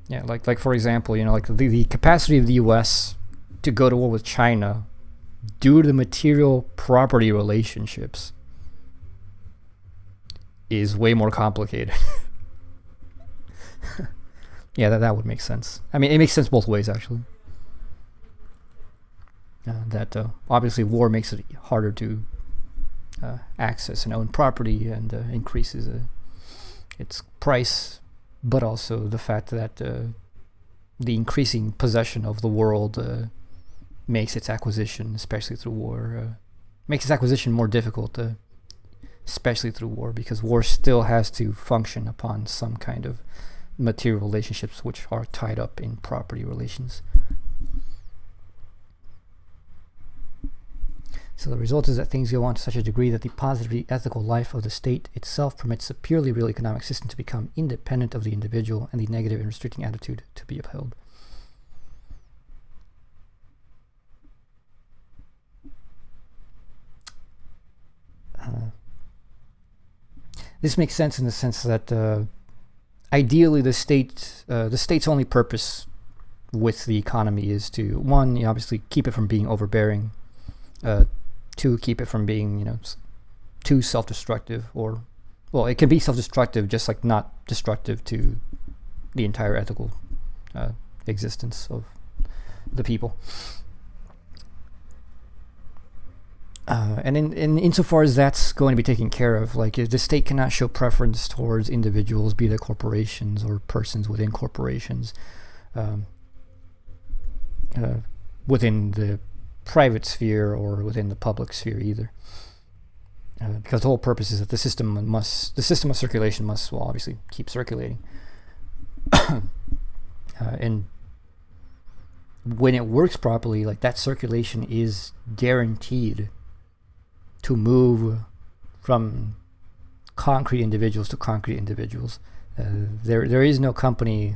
Yeah, like for example, like the capacity of the U.S. to go to war with China due to the material property relationships is way more complicated. Yeah, that would make sense. I mean, it makes sense both ways, actually. That obviously war makes it harder to access and own property, and increases its price, but also the fact that the increasing possession of the world makes its acquisition, especially through war, makes its acquisition more difficult, especially through war, because war still has to function upon some kind of material relationships which are tied up in property relations. So the result is that things go on to such a degree that the positively ethical life of the state itself permits a purely real economic system to become independent of the individual, and the negative and restricting attitude to be upheld. This makes sense in the sense that ideally the state's only purpose with the economy is to, one, obviously keep it from being overbearing, two, keep it from being, too self-destructive, or, well, it can be self-destructive, just like not destructive to the entire ethical existence of the people. And insofar as that's going to be taken care of, like, the state cannot show preference towards individuals, be they corporations or persons within corporations, within the private sphere or within the public sphere either, because the whole purpose is that the system of circulation must, well, obviously keep circulating, and when it works properly, like, that circulation is guaranteed to move from concrete individuals to concrete individuals. There is no company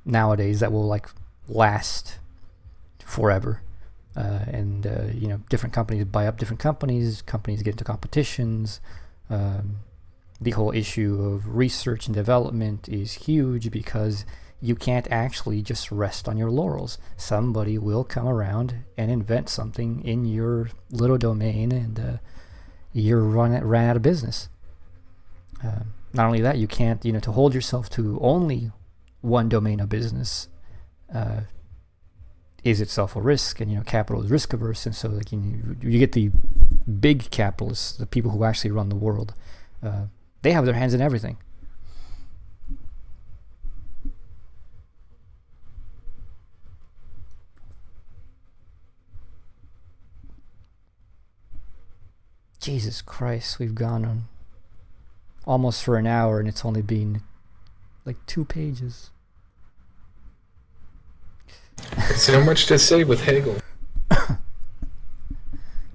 nowadays that will, like, last forever. And different companies buy up different companies get into competitions. The whole issue of research and development is huge, because you can't actually just rest on your laurels. Somebody will come around and invent something in your little domain, and you're ran out of business. Not only that, you can't, to hold yourself to only one domain of business is itself a risk, and capital is risk averse, and so, like, you get the big capitalists, the people who actually run the world. They have their hands in everything. Jesus Christ, we've gone on almost for an hour, and it's only been like 2 pages.
So much to say with Hegel.
Yeah,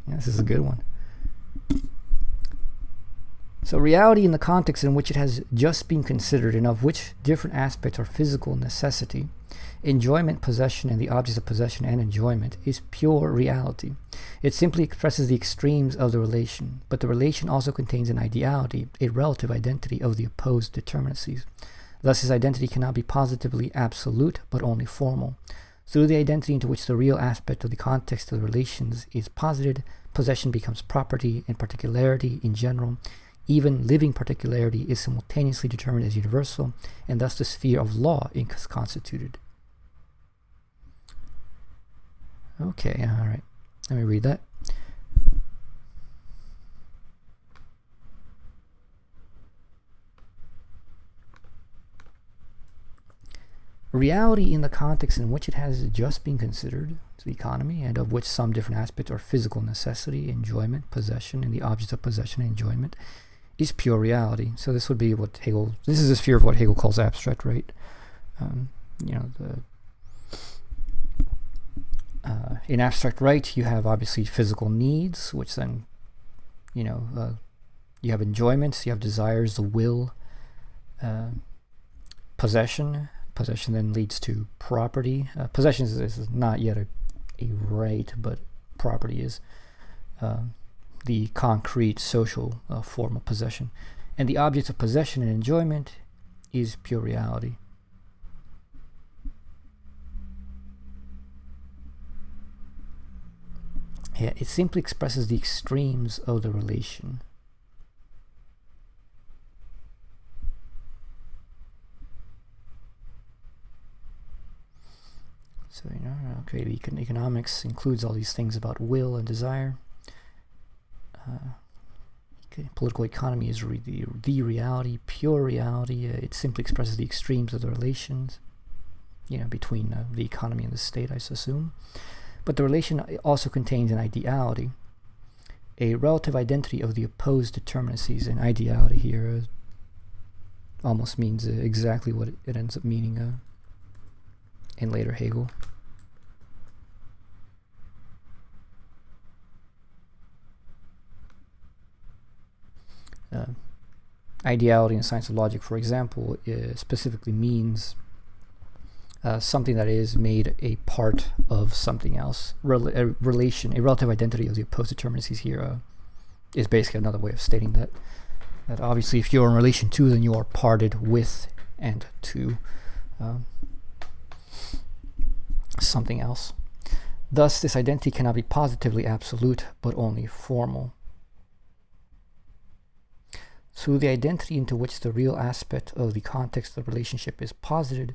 this is a good one. So reality in the context in which it has just been considered, and of which different aspects are physical necessity, enjoyment, possession, and the objects of possession and enjoyment, is pure reality. It simply expresses the extremes of the relation, but the relation also contains an ideality, a relative identity of the opposed determinacies. Thus his identity cannot be positively absolute, but only formal. Through the identity into which the real aspect of the context of the relations is posited, possession becomes property, and particularity in general, even living particularity, is simultaneously determined as universal, and thus the sphere of law is constituted. Okay, all right. Let me read that. Reality in the context in which it has just been considered, the economy, and of which some different aspects are physical necessity, enjoyment, possession, and the objects of possession and enjoyment, is pure reality. So this would be what Hegel, this is the sphere of what Hegel calls abstract right. In abstract right, you have obviously physical needs, which then, you have enjoyments, you have desires, the will, possession. Possession then leads to property. Possession is not yet a right, but property is the concrete social form of possession. And the objects of possession and enjoyment is pure reality. it simply expresses the extremes of the relation. So, okay, the economics includes all these things about will and desire. Political economy is the reality, pure reality. It simply expresses the extremes of the relations, between the economy and the state, I assume. But the relation also contains an ideality, a relative identity of the opposed determinacies. And ideality here almost means exactly what it ends up meaning in later Hegel. Ideality in the science of logic, for example, specifically means something that is made a part of something else. A relative identity of the opposed determinacies here is basically another way of stating that obviously if you're in relation to, then you are parted with and to something else. Thus, this identity cannot be positively absolute, but only formal. Through the identity into which the real aspect of the context of the relationship is posited,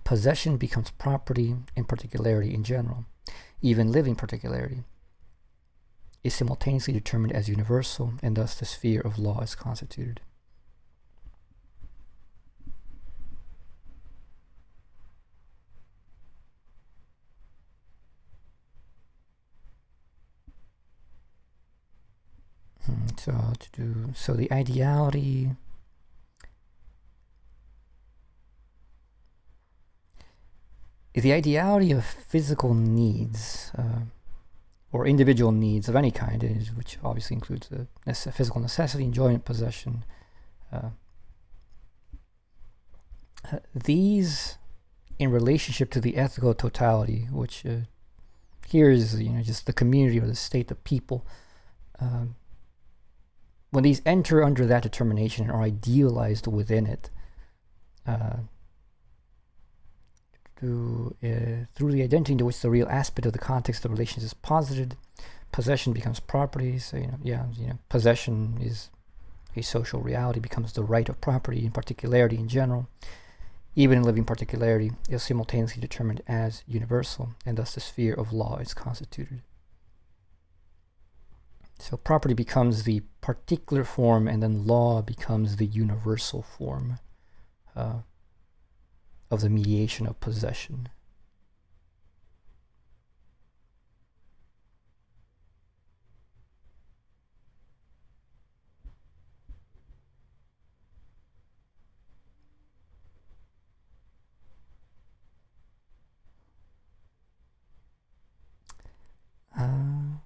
possession becomes property and particularity in general. Even living particularity is simultaneously determined as universal, and thus the sphere of law is constituted. So the ideality of physical needs or individual needs of any kind, which obviously includes physical necessity, enjoyment, possession. These, in relationship to the ethical totality, which here is just the community or the state, the people. When these enter under that determination and are idealized within it, through the identity into which the real aspect of the context of the relations is posited, possession becomes property. So possession is a social reality, becomes the right of property and particularity in general. Even in living particularity is simultaneously determined as universal, and thus the sphere of law is constituted. So property becomes the particular form, and then law becomes the universal form of the mediation of possession.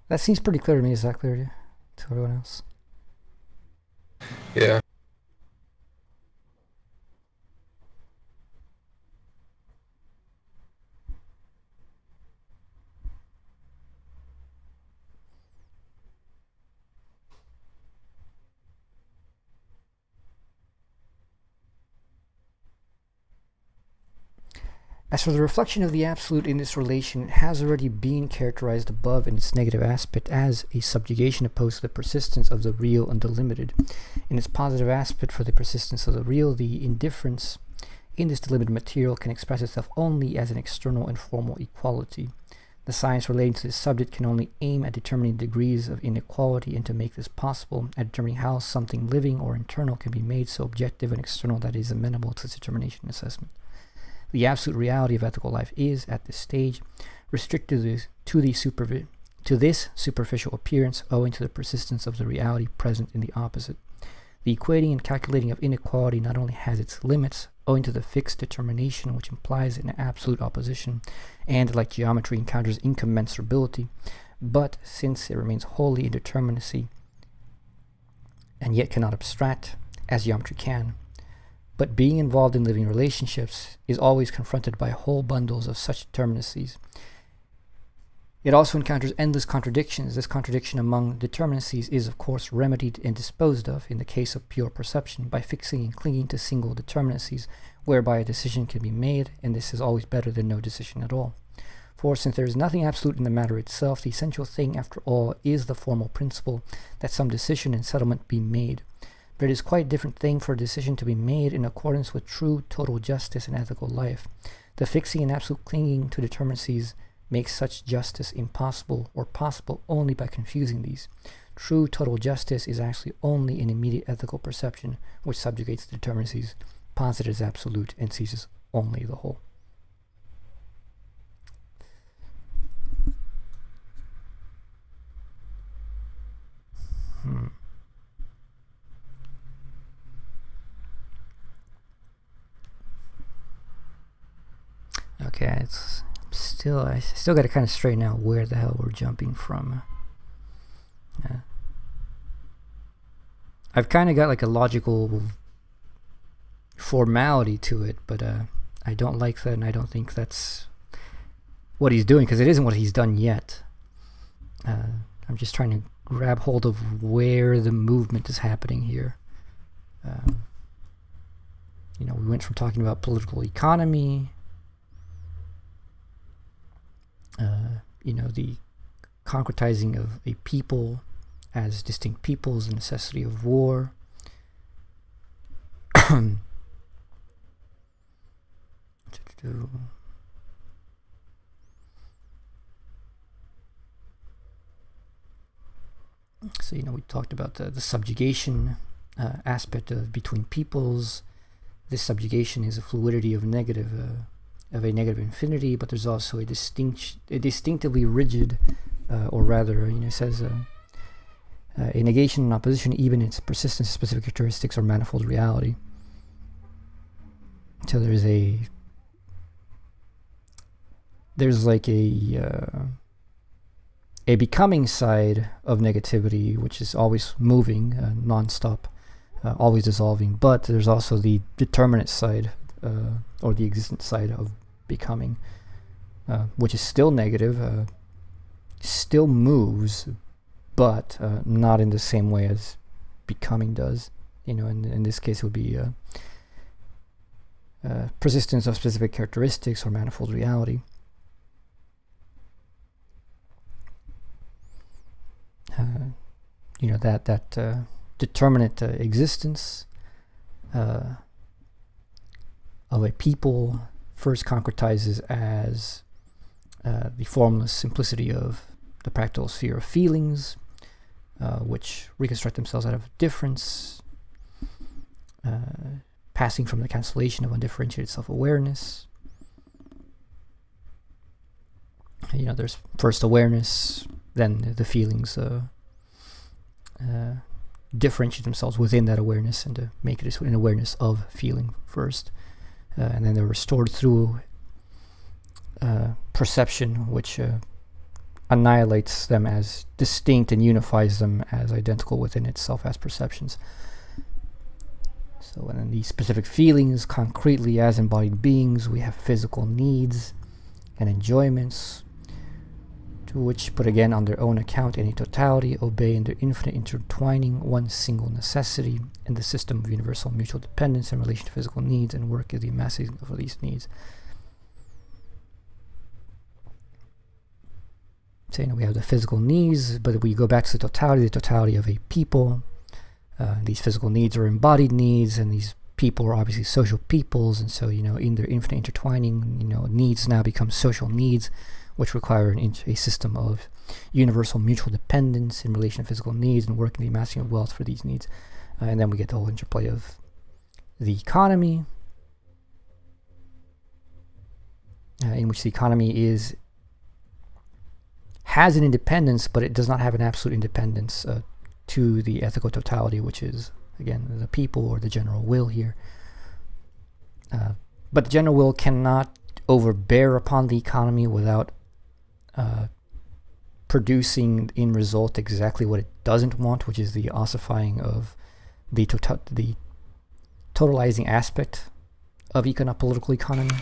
That seems pretty clear to me. Is that clear to everyone else?
Yeah.
As for the reflection of the absolute in this relation, it has already been characterized above in its negative aspect as a subjugation opposed to the persistence of the real and the limited. In its positive aspect for the persistence of the real, the indifference in this delimited material can express itself only as an external and formal equality. The science relating to this subject can only aim at determining degrees of inequality, and to make this possible, at determining how something living or internal can be made so objective and external that it is amenable to its determination and assessment. The absolute reality of ethical life is, at this stage, restricted to this superficial appearance, owing to the persistence of the reality present in the opposite. The equating and calculating of inequality not only has its limits, owing to the fixed determination which implies an absolute opposition, and, like geometry, encounters incommensurability, but since it remains wholly in determinacy, and yet cannot abstract, as geometry can, but being involved in living relationships is always confronted by whole bundles of such determinacies. It also encounters endless contradictions. This contradiction among determinacies is, of course, remedied and disposed of, in the case of pure perception, by fixing and clinging to single determinacies, whereby a decision can be made, and this is always better than no decision at all. For since there is nothing absolute in the matter itself, the essential thing, after all, is the formal principle that some decision and settlement be made. But it is quite a different thing for a decision to be made in accordance with true total justice and ethical life. The fixing and absolute clinging to determinacies makes such justice impossible, or possible only by confusing these. True total justice is actually only an immediate ethical perception which subjugates the determinacies, posits as absolute, and seizes only the whole. Okay, I still got to kind of straighten out where the hell we're jumping from. I've kind of got like a logical formality to it, but I don't like that, and I don't think that's what he's doing, because it isn't what he's done yet. I'm just trying to grab hold of where the movement is happening here. We went from talking about political economy, the concretizing of a people as distinct peoples, the necessity of war. So, we talked about the subjugation aspect of between peoples. This subjugation is a fluidity of a negative infinity, but there's also a distinctively rigid, or rather, it says a negation and opposition, even its persistence, specific characteristics, or manifold reality. So there's like a becoming side of negativity, which is always moving, non-stop, always dissolving. But there's also the determinate side, or the existent side of becoming, which is still negative, still moves, but not in the same way as becoming does. In this case, it would be persistence of specific characteristics or manifold reality. That determinate existence of a people first concretizes as the formless simplicity of the practical sphere of feelings, which reconstruct themselves out of difference, passing from the cancellation of undifferentiated self-awareness. There's first awareness, then the feelings differentiate themselves within that awareness, and to make it an awareness of feeling first. And then they're restored through perception, which annihilates them as distinct and unifies them as identical within itself as perceptions. So, and then these specific feelings, concretely as embodied beings, we have physical needs and enjoyments, to which, put again on their own account in a totality, obey in their infinite intertwining one single necessity, in the system of universal mutual dependence in relation to physical needs, and work is the amassing of these needs. So, we have the physical needs, but we go back to the totality of a people. These physical needs are embodied needs, and these people are obviously social peoples, and so, in their infinite intertwining, needs now become social needs, which require a system of universal mutual dependence in relation to physical needs, and working the amassing of wealth for these needs. And then we get the whole interplay of the economy, in which the economy has an independence, but it does not have an absolute independence to the ethical totality, which is, again, the people or the general will here. But the general will cannot overbear upon the economy without producing in result exactly what it doesn't want, which is the ossifying of the totalizing aspect of political economy.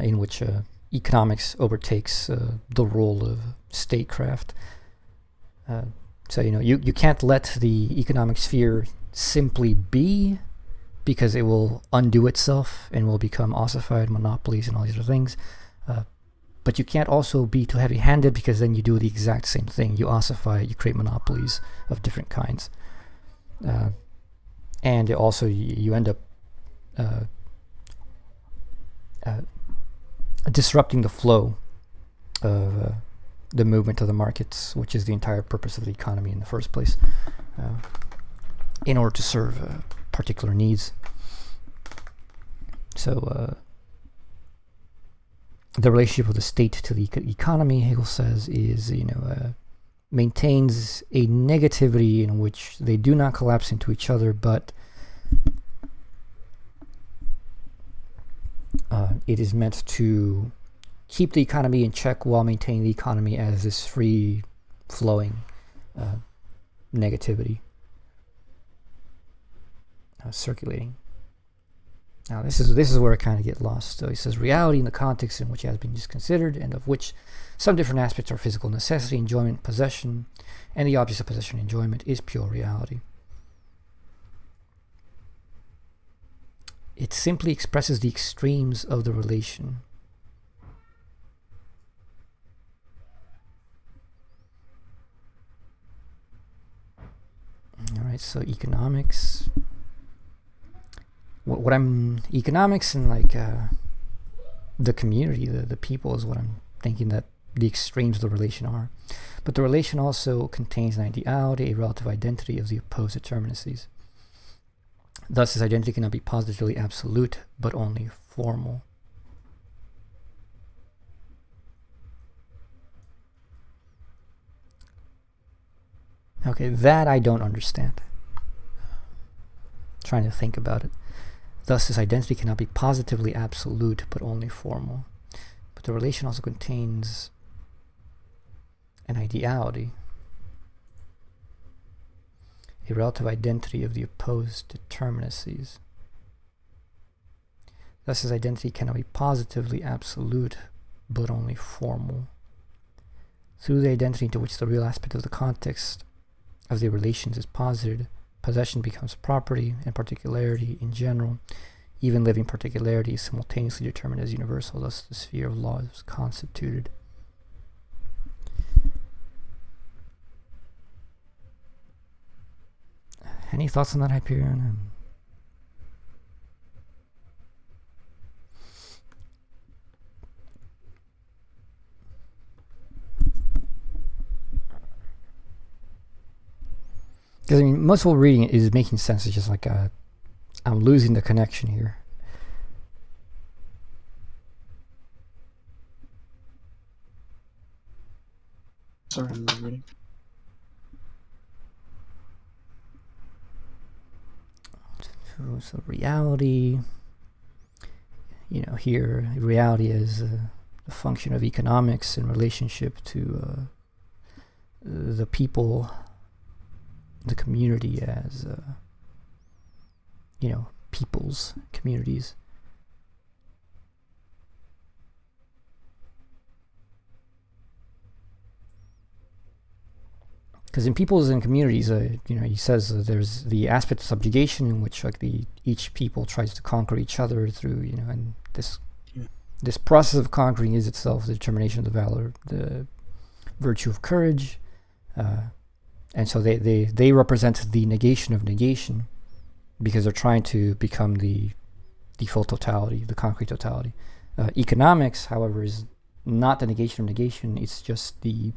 In which economics overtakes the role of statecraft. So, you can't let the economic sphere simply be, because it will undo itself and will become ossified, monopolies, and all these other things. But you can't also be too heavy-handed, because then you do the exact same thing. You ossify, you create monopolies of different kinds. And also you end up disrupting the flow of the movement of the markets, which is the entire purpose of the economy in the first place, in order to serve particular needs. So the relationship of the state to the economy, Hegel says, is maintains a negativity in which they do not collapse into each other, but it is meant to keep the economy in check while maintaining the economy as this free flowing negativity circulating. Now this is where I kind of get lost. So he says, reality in the context in which it has been just considered, and of which some different aspects are physical necessity, enjoyment, possession, and the objects of possession and enjoyment, is pure reality. It simply expresses the extremes of the relation. All right, so economics. Economics and the community, the people, is what I'm thinking that the extremes of the relation are. But the relation also contains an ideality, a relative identity of the opposed determinacies. Thus, this identity cannot be positively absolute, but only formal. Okay, that I don't understand. Trying to think about it. Thus, this identity cannot be positively absolute, but only formal. But the relation also contains an ideality, a relative identity of the opposed determinacies. Thus, this identity cannot be positively absolute, but only formal. Through the identity into which the real aspect of the context of the relations is posited, possession becomes property, and particularity in general, even living particularity, is simultaneously determined as universal. Thus, the sphere of law is constituted. Any thoughts on that, Hyperion? Because most of what we're reading is making sense. It's just like I'm losing the connection here.
Sorry, I'm reading.
So reality, here reality is a function of economics in relationship to the people, the community as peoples, communities. Because in peoples and communities, he says there's the aspect of subjugation in which each people tries to conquer each other through, and this process of conquering is itself the determination of the valor, the virtue of courage, and so they represent the negation of negation, because they're trying to become the full totality, the concrete totality. Economics, however, is not the negation of negation. It's just the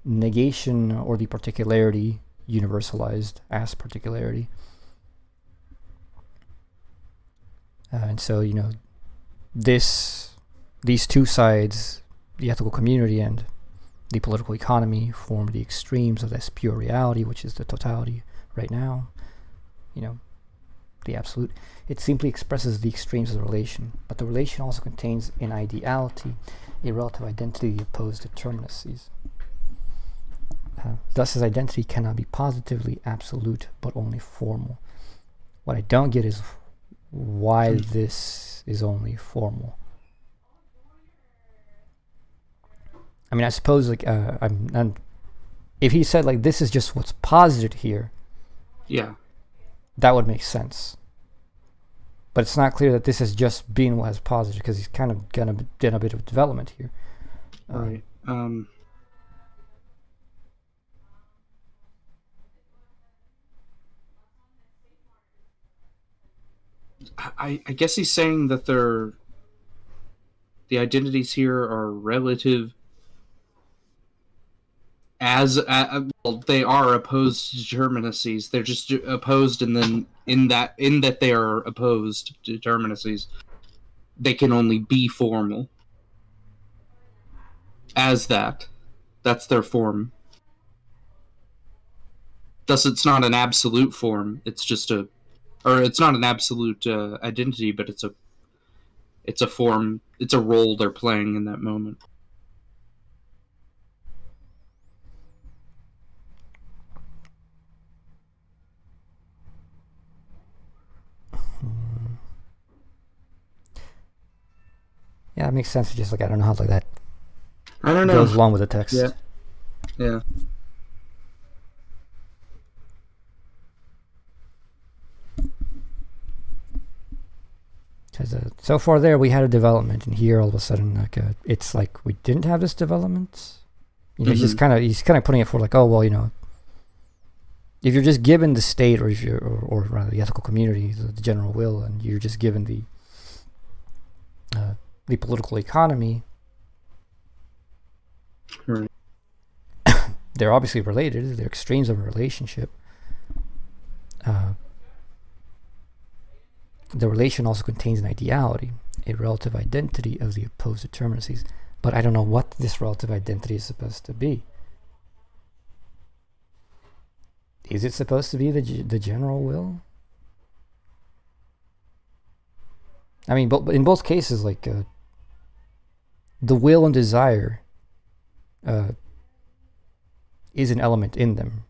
negation or the particularity universalized as particularity. And so, these two sides, the ethical community and the political economy, form the extremes of this pure reality, which is the totality right now, the absolute. It simply expresses the extremes of the relation, but the relation also contains an ideality, a relative identity, the opposed determinacies. Thus, his identity cannot be positively absolute, but only formal. What I don't get is why this is only formal. I mean, I suppose I'm if he said like this is just what's posited here,
Yeah.
that would make sense. But it's not clear that this is just being what is posited, because he's kind of done a bit of development here.
Right. I guess he's saying that the identities here are relative well, they are opposed determinacies. They're just opposed, and then in that they are opposed determinacies, they can only be formal. As that's their form. Thus, it's not an absolute form. It's just it's not an absolute identity, but it's a form. It's a role they're playing in that moment.
Yeah, it makes sense. It's just like I don't know how like that
I don't know.
goes along with the text.
Yeah. Yeah.
Because so far there we had a development, and here all of a sudden like it's like we didn't have this development. You know, he's kind of putting it for like, oh well, you know, if you're just given the state, or if you're or rather the ethical community, the general will, and you're just given the political economy,
Right.
they're obviously related. They're extremes of a relationship. The relation also contains an ideality, a relative identity of the opposed determinacies. But I don't know what this relative identity is supposed to be. Is it supposed to be the general will? I mean, but in both cases, like the will and desire is an element in them.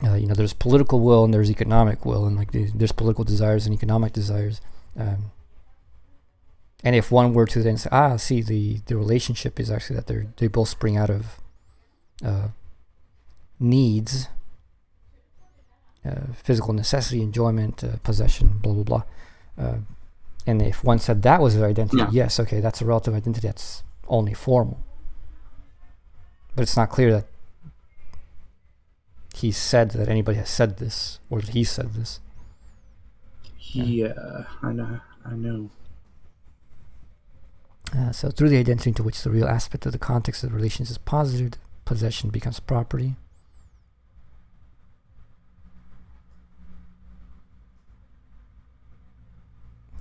You know, there's political will and there's economic will, and like there's political desires and economic desires. And if one were to then say, see, the relationship is actually that they both spring out of needs, physical necessity, enjoyment, possession, blah blah blah. And if one said that was their identity, yes, okay, that's a relative identity. That's only formal. But it's not clear that he said that anybody has said this, or that he said this.
Yeah, I know.
So through the identity into which the real aspect of the context of the relations is posited, possession becomes property.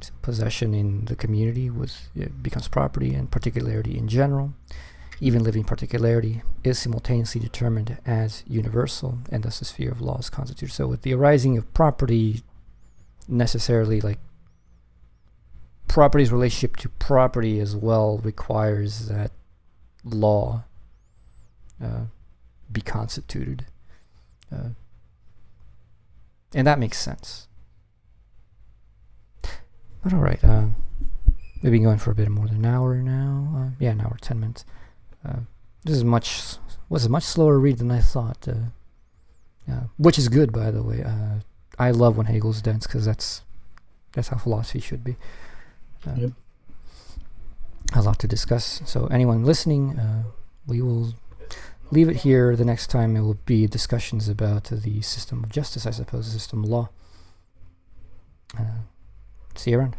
So possession in the community becomes property, and particularity in general. Even living particularity is simultaneously determined as universal, and thus the sphere of law is constituted. So with the arising of property, necessarily like property's relationship to property as well requires that law be constituted. And that makes sense. But alright, we've been going for a bit more than an hour now. An hour, 10 minutes. This was a much slower read than I thought, which is good, by the way. I love when Hegel's dense, because that's how philosophy should be.
Yep.
A lot to discuss. So anyone listening, we will leave it here. The next time it will be discussions about the system of justice, I suppose, the system of law. See you around.